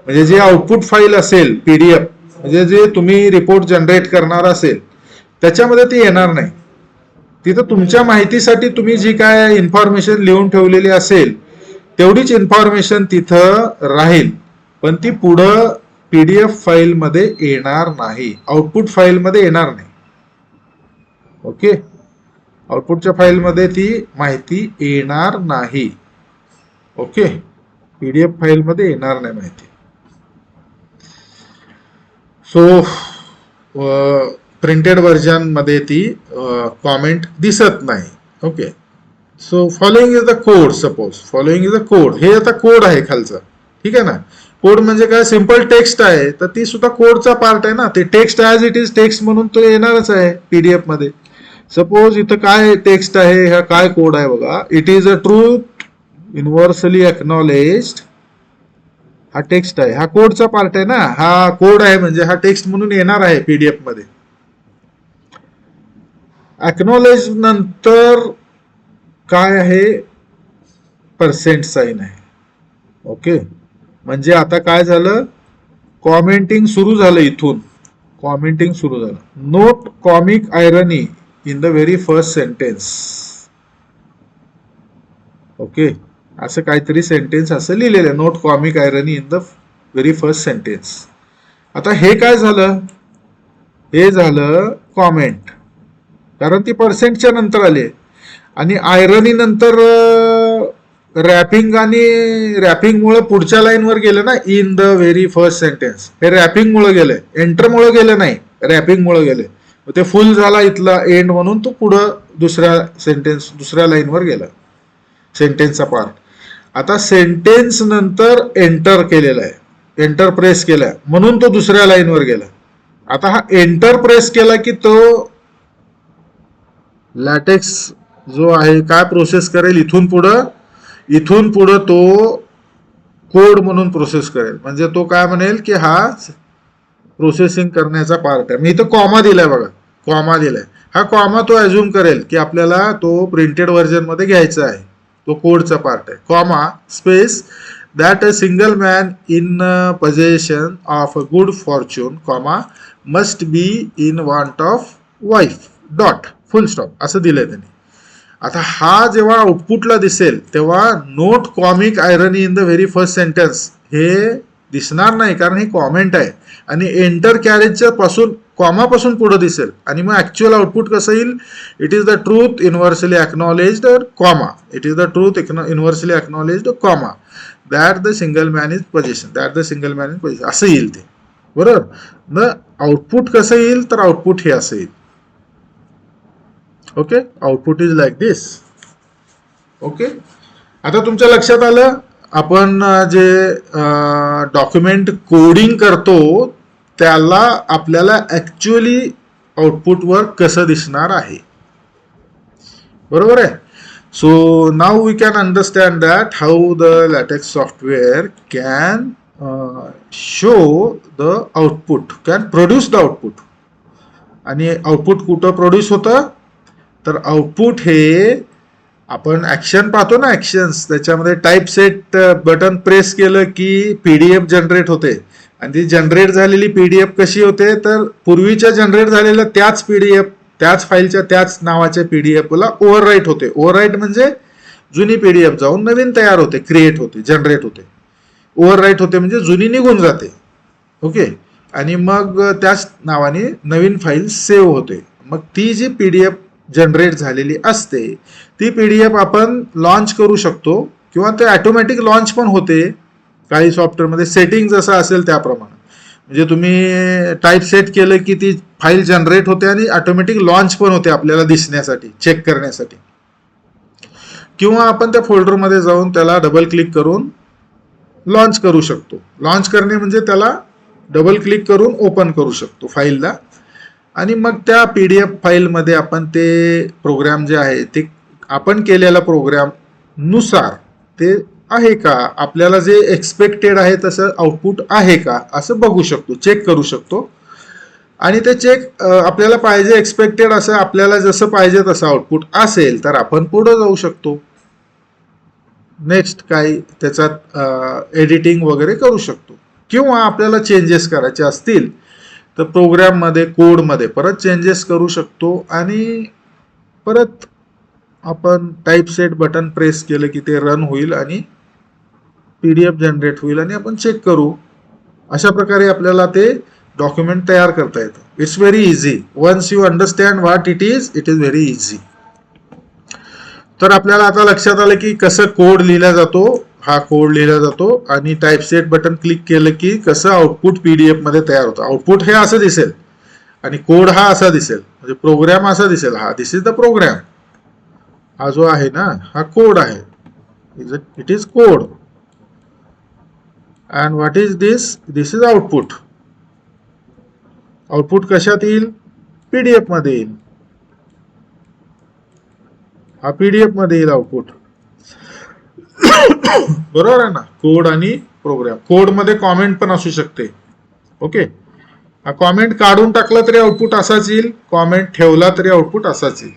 म्हणजे जे output file असेल PDF, म्हणजे जे तुम्ही report generate करणार असेल त्याच्यामध्ये ते येणार नाही. तिथं तुमच्या माहितीसाठी तुम्ही जी काय इन्फॉर्मेशन लिहून ठेवलेली असेल तेवढीच इन्फॉर्मेशन तिथं राहील, पण ती पुढं PDF फाईल मध्ये येणार नाही, आउटपुट फाईल मध्ये येणार नाही. ओके, आउटपुटच्या फाईल मध्ये ती माहिती येणार नाही. ओके, PDF फाईल मध्ये येणार नाही माहिती. सो प्रिंटेड व्हर्जन मध्ये ती कॉमेंट दिसत नाही. Okay, so following is the code. Suppose following is the code, हे आता कोड आहे खालचा. ठीक आहे ना, कोड म्हणजे काय, सिंपल टेक्स्ट आहे तर ती सुद्धा कोडचा पार्ट आहे ना. ते text as it is text म्हणून तो येणारच आहे PDF मध्ये. सपोज इथं काय टेक्स्ट आहे, हा काय कोड आहे बघा. It is a truth universally acknowledged. हा टेक्स्ट आहे, हा कोडचा पार्ट आहे ना. हा कोड आहे म्हणजे हा टेक्स्ट म्हणून येणार आहे PDF मध्ये. एक्नॉलेज नंतर काय आहे, पर्सेंट साइन आहे. ओके, म्हणजे आता काय झालं, कॉमेंटिंग सुरू झालं. इथून कॉमेंटिंग सुरू झालं. Note comic irony in the very first sentence. Okay, असं काहीतरी सेंटेन्स असं लिहिलेलं आहे, note comic irony in the very first sentence. आता हे काय झालं, हे झालं कॉमेंट, कारण ती पर्सेंटच्या नंतर आली. आणि आयरनी नंतर रॅपिंग, आणि रॅपिंगमुळे पुढच्या लाईनवर गेलं ना, in the very first sentence. हे रॅपिंगमुळे गेलंय, एंटरमुळे गेलं नाही, रॅपिंगमुळे गेले. ते फुल झाला इथला एंड म्हणून तो पुढं दुसऱ्या सेंटेन्स, दुसऱ्या लाईनवर गेला सेंटेन्सचा पार्ट. आता सेंटेन्स नंतर एंटर केलेला आहे, एंटर प्रेस केला म्हणून तो दुसऱ्या लाईनवर गेला. आता हा एंटर प्रेस केला की तो लॅटेक्स जो आहे काय प्रोसेस करेल, इथून पुढं तो कोड म्हणून प्रोसेस करेल. म्हणजे तो काय म्हणेल की हा प्रोसेसिंग करण्याचा पार्ट आहे. मी इथं कॉमा दिलाय बघा, कॉमा दिलाय. हा कॉमा तो अज्युम करेल की आपल्याला तो प्रिंटेड व्हर्जन मध्ये घ्यायचा आहे, तो कोडचा पार्ट आहे. Comma space that a single man in possession of a good fortune, comma, must be in want of wife, dot, full stop असं दिलंय त्यांनी. आता हा जेव्हा आउटपुटला दिसेल तेव्हा note comic irony in the very first sentence हे दिसणार नाही, कारण हे कॉमेंट आहे. आणि एंटर कॅरेजच्या पासून, कॉमापासून पुढे दिसेल. आणि मग ऍक्च्युअल आउटपुट कसं येईल, it is the truth universally acknowledged, comma, it is the truth universally acknowledged, comma, that the single man is position, that the single man is position असं येईल ते. बरोबर न, आउटपुट कसं येईल, तर आउटपुट हे असं येईल. Okay, output is like this. Okay, आता तुमच्या लक्षात आलं आपण जे डॉक्युमेंट कोडिंग करतो त्याला आपल्याला ऍक्च्युअली आउटपुटवर कसं दिसणार आहे. बरोबर आहे. So now we can understand that how the LaTeX software can show the output, can produce the output. आणि आउटपुट कुठं प्रोड्यूस होतं, तर आउटपुट हे आपण ऍक्शन पाहतो ना, ऍक्शन्स, त्याच्यामध्ये टाईप सेट बटन प्रेस केलं की PDF जनरेट होते. आणि ती जनरेट झालेली PDF कशी होते, तर पूर्वीच्या जनरेट झालेल्या त्याच PDF, त्याच फाईलच्या त्याच नावाच्या PDF ला ओव्हरराईट होते. ओव्हरराईट म्हणजे जुनी PDF जाऊन नवीन तयार होते, क्रिएट होते, जनरेट होते. ओव्हरराईट होते म्हणजे जुनी निघून जाते. ओके, आणि मग त्याच नावाने नवीन फाईल सेव्ह होते. मग ती जी PDF जनरेट झालेली असते ती PDF आपण लॉन्च करू शकतो, किंवा ते ऑटोमॅटिक लॉन्च पण होते काही सॉफ्टवेअरमध्ये, सेटिंग जसं असेल त्याप्रमाणे. म्हणजे तुम्ही टाईप सेट केलं की ती फाईल जनरेट होते आणि ऑटोमॅटिक लॉन्च पण होते आपल्याला दिसण्यासाठी, चेक करण्यासाठी. किंवा आपण त्या फोल्डरमध्ये जाऊन त्याला डबल क्लिक करून लॉन्च करू शकतो. लॉन्च करणे म्हणजे त्याला डबल क्लिक करून ओपन करू शकतो फाईलला. आणि मग त्या PDF फाईलमध्ये आपण ते प्रोग्राम जे आहे ते आपण केलेल्या प्रोग्राम नुसार ते आहे का, आपल्याला जे एक्सपेक्टेड आहे तसं आउटपुट आहे का असं बघू शकतो, चेक करू शकतो. आणि ते चेक आपल्याला पाहिजे एक्सपेक्टेड असं आपल्याला जसं पाहिजे तसं आउटपुट असेल तर आपण पुढे जाऊ शकतो. नेक्स्ट काही त्याच्यात एडिटिंग वगैरे करू शकतो. किंवा आपल्याला चेंजेस करायचे असतील तर प्रोग्राममध्ये कोडमध्ये परत चेंजेस करू शकतो. आणि परत आपण टाईप सेट बटन प्रेस केलं की ते रन होईल आणि PDF जनरेट होईल आणि आपण चेक करू. अशा प्रकारे आपल्याला ते डॉक्युमेंट तयार करता येतं. It's very easy. Once you understand what it is very easy. तर आपल्याला आता लक्षात आलं की कसं कोड लिहिला जातो. हा कोड लिहिला जातो आणि टाईप सेट बटन क्लिक केलं की कसं आउटपुट PDF मध्ये तयार होतं. आउटपुट हे असं दिसेल आणि कोड हा असा दिसेल, म्हणजे प्रोग्राम असा दिसेल. हा दिस इज द प्रोग्राम. हा जो आहे ना हा कोड आहे. It is code. And what is this is output. Output कशात येईल, PDF मध्ये येईल. हा PDF मध्ये येईल आउटपुट. बरोबर आहे ना. कोड आणि प्रोग्राम. कोड मध्ये कॉमेंट पण असू शकते. ओके. हा कॉमेंट काढून टाकला तरी आउटपुट असाच येईल, कॉमेंट ठेवला तरी आउटपुट असाच येईल,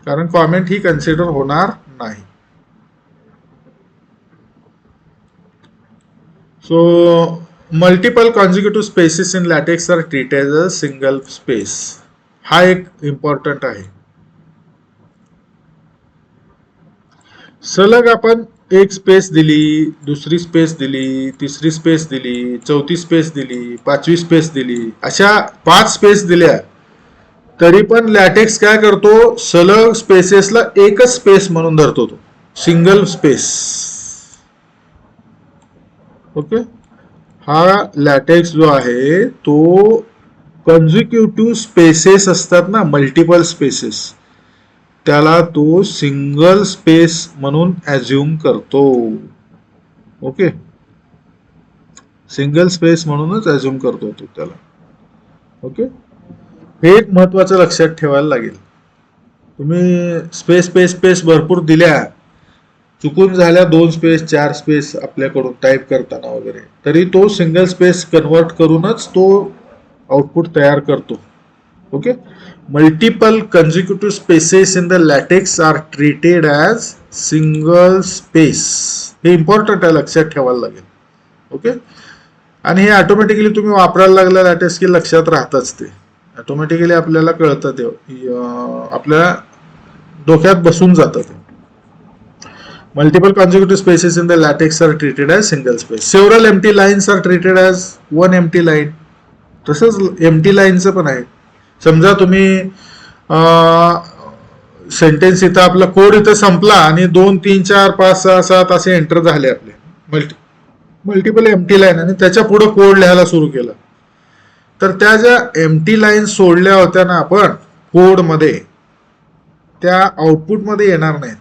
कारण कॉमेंट ही कन्सिडर होणार नाही. So multiple consecutive spaces in LaTeX are treated as a single space. हा एक इम्पॉर्टंट आहे. सलग आपण एक स्पेस दिली, दुसरी स्पेस दिली, तिसरी स्पेस दिली, चौथी स्पेस दिली, पाचवी स्पेस दिली, अशा 5 स्पेस दिल्या तरी पण लॅटेक्स काय करतो, सलग स्पेसेसला एकच स्पेस म्हणून धरतो, तो सिंगल स्पेस. ओके. हा लॅटेक्स जो आहे तो कॉन्झिक्युटिव्ह स्पेसेस असतात ना, मल्टिपल स्पेसेस, त्याला तो सिंगल स्पेस म्हणून ॲझ्युम करतो. ओके. सिंगल स्पेस म्हणूनच ॲझ्युम करतो तो त्याला. ओके. हे एक महत्वाचं लक्षात ठेवायला लागेल. तुम्ही स्पेस स्पेस स्पेस भरपूर दिल्या, चुकून झाल्या 2 स्पेस 4 स्पेस आपल्याकडून टाईप करताना वगैरे, तरी तो सिंगल स्पेस कन्वर्ट करूनच तो आउटपुट तयार करतो. Okay. Multiple consecutive spaces in the latex are treated as single space. Hey important आहे, लक्षात ठेवायला लागेल. ओके. आणि हे ऑटोमॅटिकली तुम्ही वापरायला लागला लॅटेक्स की लक्षात राहतच. ते ऑटोमॅटिकली आपल्याला कळतं, ते आपल्या डोक्यात बसून जातं. ते multiple consecutive spaces in the LaTeX are treated as single space. Several empty lines are treated as 1 empty line. तसंच एम्प्टी लाईनचं पण आहे. समजा तुम्ही सेंटेन्स इथं आपला कोड इथं संपला आणि 2 3 4 5 6 7 असे एंटर झाले आपले मल्टिपल एम्प्टी लाईन, आणि त्याच्या पुढे कोड लिहायला सुरू केलं, तर त्या ज्या एम्प्टी लाईन सोडल्या होत्या ना आपण कोड मध्ये, त्या आउटपुट मध्ये येणार नाहीत.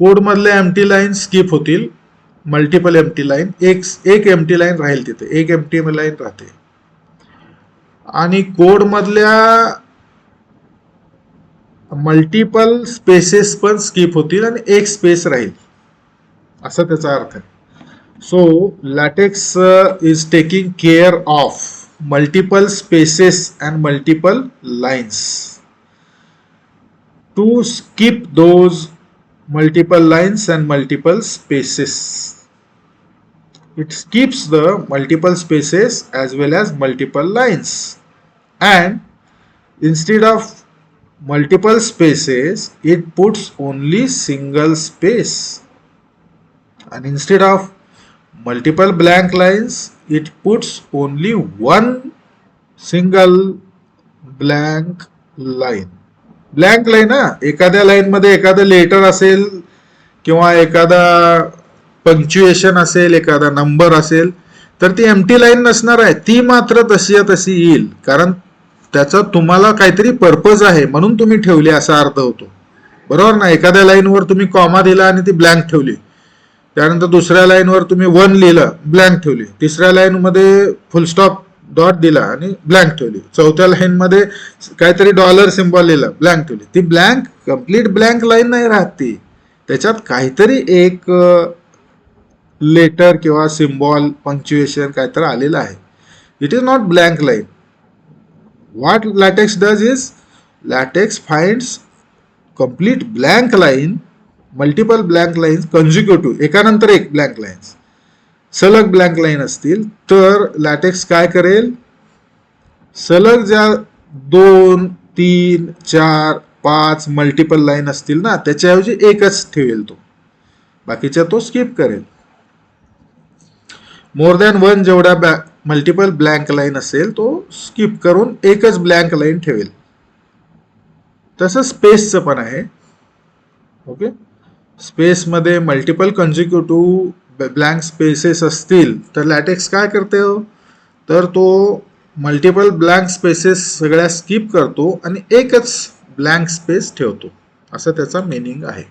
कोड मधल्या एम्प्टी लाईन स्किप होतील. मल्टिपल एम्प्टी लाईन, एक एम्प्टी लाईन राहील तिथे, एक एम्प्टी लाईन राहते. आणि कोड मधल्या मल्टिपल स्पेसेस पण स्किप होतील आणि एक स्पेस राहील, असा त्याचा अर्थ आहे. So LaTeX is taking care of multiple spaces and multiple lines. To skip those multiple lines and multiple spaces. It skips the multiple spaces as well as multiple lines, and instead of multiple spaces it puts only single space, and instead of multiple blank lines it puts only one single blank line. Blank line, एखाद्या line मध्ये एखादं letter असेल किंवा एखादा punctuation असेल, एखादा number असेल, तर ती एम्प्टी लाईन नसणार आहे. ती मात्र तशी तशी येईल, कारण त्याचा तुम्हाला काहीतरी पर्पज आहे म्हणून तुम्ही ठेवली असा अर्थ होतो. बरोबर ना. एखाद्या लाईनवर तुम्ही कॉमा दिला आणि ती ब्लँक ठेवली, त्यानंतर दुसऱ्या लाईनवर तुम्ही 1 लिहिलं, ब्लँक ठेवली. तिसऱ्या लाईनमध्ये फुलस्टॉप डॉट दिला आणि ब्लँक ठेवली. चौथ्या लाईनमध्ये काहीतरी डॉलर सिम्बॉल लिहिलं, ब्लँक ठेवली. ती ब्लँक, कम्प्लीट ब्लँक लाईन नाही राहत ती. त्याच्यात काहीतरी एक लेटर किंवा सिम्बॉल, पंक्च्युएशन काहीतरी आलेलं आहे. It is not blank line. What LaTeX does is, LaTeX finds complete blank line, multiple blank lines, consecutive, एकानंतर एक ब्लँक लाईन्स, सलग ब्लँक लाईन असतील तर लॅटेक्स काय करेल, सलग ज्या 2, 3, 4, 5 मल्टिपल लाईन असतील ना, त्याच्याऐवजी एकच ठेवेल तो, बाकीच्या तो स्किप करेल. मोर दॅन 1 जेवढ्या मल्टिपल ब्लँक लाईन असेल तो स्किप करून एकच ब्लँक लाईन ठेवेल. तसं स्पेसचं पण आहे. ओके, स्पेसमध्ये मल्टिपल कन्झिक्युटिव्ह ब्लँक स्पेसेस असतील तर लॅटेक्स काय करते, तर तो मल्टिपल ब्लँक स्पेसेस सगळ्या स्किप करतो आणि एकच ब्लँक स्पेस ठेवतो, असं त्याचा मीनिंग आहे.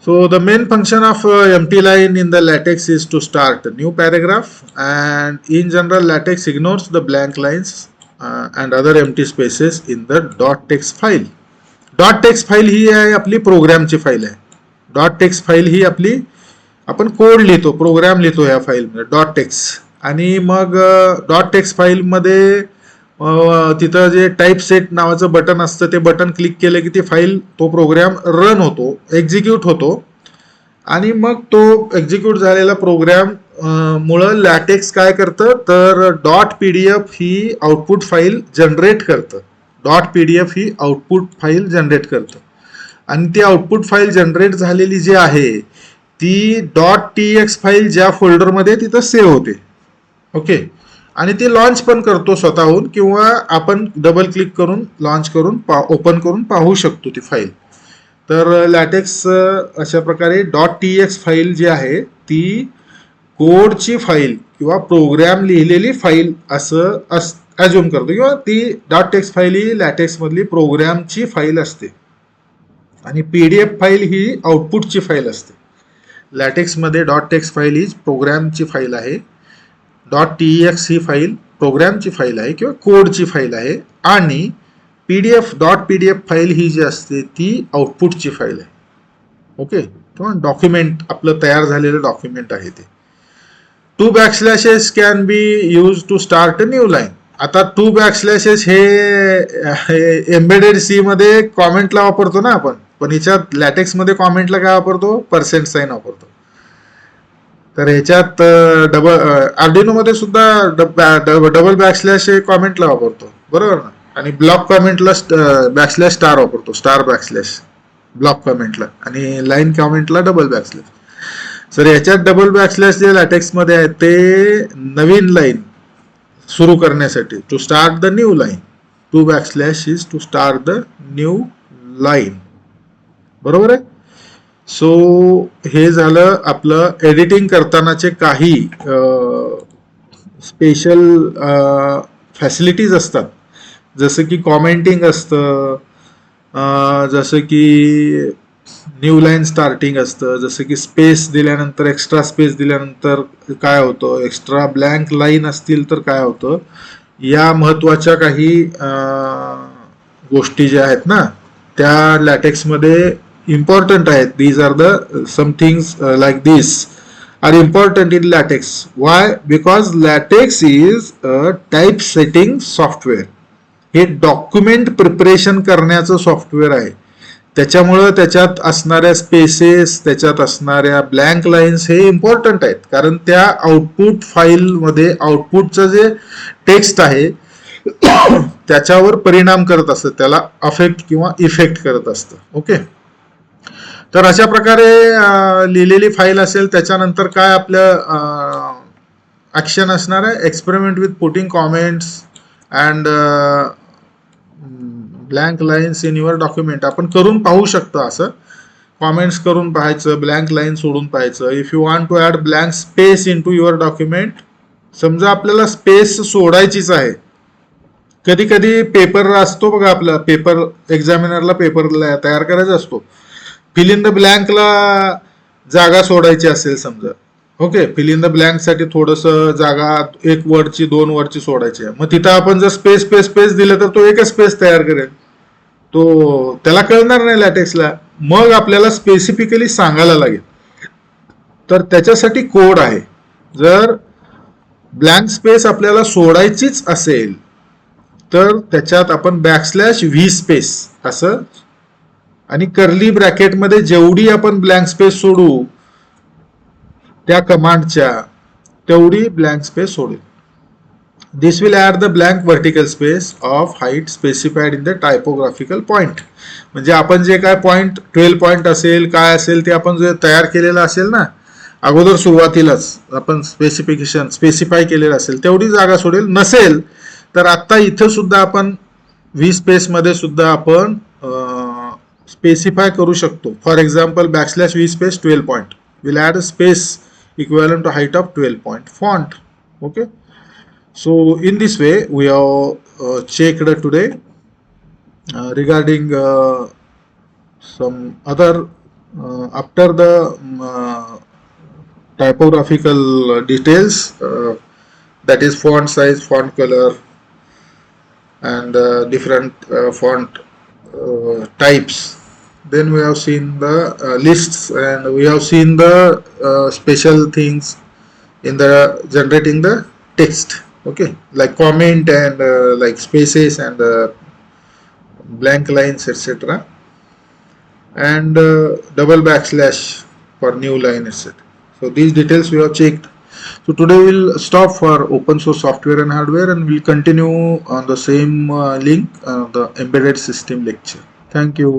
So the main function of empty line in the LaTeX is to start new paragraph, and in general LaTeX ignores the blank lines and other empty spaces in the .text file. .text file ही आहे आपली प्रोग्रामची file आहे. .text file ही आपली, आपण code लिहितो, programme लिहितो या फाईलमध्ये .text, आणि मग .text फाईलमध्ये तिथं जे टाईप सेट नावाचं बटन असतं ते बटन क्लिक केलं की ती फाईल, तो प्रोग्राम रन होतो, एक्झिक्यूट होतो, आणि मग तो एक्झिक्यूट झालेला प्रोग्राम मुळे लॅटेक्स काय करतं, तर .pdf ही आउटपुट फाईल जनरेट करतं. .pdf ही आउटपुट फाईल जनरेट करतं, आणि ती आउटपुट फाईल जनरेट झालेली जी आहे ती .txt फाईल ज्या फोल्डरमध्ये तिथं सेव्ह होते. ओके, आणि ती लॉन्च पण करतो स्वतःहून, किंवा आपण डबल क्लिक करून लॉन्च करून ओपन करून पाहू शकतो ती फाईल. तर लॅटेक्स अशा प्रकारे .txt फाईल जी आहे ती कोडची फाईल किंवा प्रोग्राम लिहिलेली फाईल असं अज्युम करतो, किंवा ती .text फाईल ही लॅटेक्स मधली प्रोग्रामची फाईल असते, आणि PDF फाईल ही आउटपुटची फाईल असते. लॅटेक्स मध्ये .text फाईल ही प्रोग्रामची फाईल आहे, .txt ही फाईल प्रोग्रामची फाईल आहे किंवा कोडची फाईल आहे, आणि .pdf फाईल ही जी असते ती आउटपुटची फाईल आहे. ओके, किंवा डॉक्युमेंट, आपलं तयार झालेलं डॉक्युमेंट आहे ते. 2 backslashes can be use to start a new line. आता 2 बॅकस्लॅशेस हे एम्बेडेड सी मध्ये कॉमेंटला वापरतो ना आपण, पण ह्याच्यात लॅटेक्स मध्ये कॉमेंटला काय वापरतो, %साइन वापरतो. तर ह्याच्यात आर्डिनो मध्ये सुद्धा डबल बॅकस्लॅश हे कॉमेंटला वापरतो, बरोबर ना, आणि ब्लॉक कॉमेंटला बॅकस्लॅश स्टार वापरतो, स्टार बॅकस्लॅश ब्लॉक कॉमेंटला, आणि लाईन कॉमेंटला डबल बॅकस्लॅश. सर याच्यात डबल बॅकस्लॅश जे लॅटेक्स मध्ये आहे ते नवीन लाईन सुरू करण्यासाठी, to start the new line. 2 backslash is to start the new line, बरोबर आहे. सो हे झालं आपलं एडिटिंग करतानाचे काही स्पेशल फॅसिलिटीज असतात, जसं की कॉमेंटिंग असतं, जसं की न्यू लाईन स्टार्टिंग असतं, जसं की स्पेस दिल्यानंतर, एक्स्ट्रा स्पेस दिल्यानंतर काय होतं, एक्स्ट्रा ब्लँक लाईन असतील तर काय होतं, या महत्वाच्या काही गोष्टी ज्या आहेत ना त्या लॅटेक्समध्ये इम्पॉर्टंट आहेत. These are the some things like this are important in LaTeX. Why? Because LaTeX is a type setting software. हे डॉक्युमेंट प्रिपरेशन करण्याचं सॉफ्टवेअर आहे. त्याच्यामुळं त्याच्यात असणाऱ्या स्पेसेस, त्याच्यात असणाऱ्या ब्लँक लाईन्स हे इम्पॉर्टंट आहेत, कारण त्या आउटपुट फाईलमध्ये आउटपुटचं जे टेक्स्ट आहे त्याच्यावर परिणाम करत असतं, त्याला अफेक्ट किंवा इफेक्ट करत असतं. ओके, तर अशा प्रकारे लिहिलेली फाईल असेल, त्याच्यानंतर काय आपलं ऍक्शन असणार आहे, experiment with putting comments and blank lines in your document. आपण करून पाहू शकतो, असं कॉमेंट्स करून पाहायचं, ब्लँक लाईन सोडून पाहायचं. If you want to add blank space in to your document, समजा आपल्याला स्पेस सोडायचीच आहे. कधी कधी पेपर असतो बघा, आपला पेपर एक्झामिनरला पेपर तयार करायचा असतो, फिल इन द ब्लँकला जागा सोडायची असेल समजा, okay, fill in the blank साठी थोडस जागा 1 वरची 2 वरची सोडायची आहे, मग तिथं आपण जर स्पेस स्पेस स्पेस दिलं तर तो एकच स्पेस तयार करेल, तो त्याला कळणार नाही लॅटेक्सला, मग आपल्याला स्पेसिफिकली सांगायला लागेल. तर त्याच्यासाठी कोड आहे. जर ब्लँक स्पेस आपल्याला सोडायचीच असेल तर त्याच्यात आपण बॅकस्लॅश व्ही स्पेस असं आणि कर्ली ब्रॅकेटमध्ये जेवढी आपण ब्लँक स्पेस सोडू त्या कमांडच्या तेवढी ब्लँक स्पेस सोडेल. This will add the blank vertical space of height specified in the typographical point. म्हणजे आपण जे काय पॉइंट 12 पॉइंट असेल काय असेल ते आपण जे तयार केलेलं असेल ना अगोदर सुरुवातीलाच आपण स्पेसिफाय केलेलं असेल तेवढी जागा सोडेल. नसेल तर आता इथं सुद्धा आपण व्ही स्पेस मध्ये सुद्धा आपण स्पेसिफाय करू शकतो. For example backslash V space 12 point will add a space equivalent to height of 12 point font. Okay, so in this way we have checked today regarding some other after the typographical details, that is font size, font color, and different font types. Then we have seen the lists, and we have seen the special things in the generating the text, okay, like comment and like spaces and blank lines, etc., and double backslash for new line, etc. So these details we have checked. So today we'll stop for open source software and hardware, and we'll continue on the same link, the embedded system lecture. Thank you.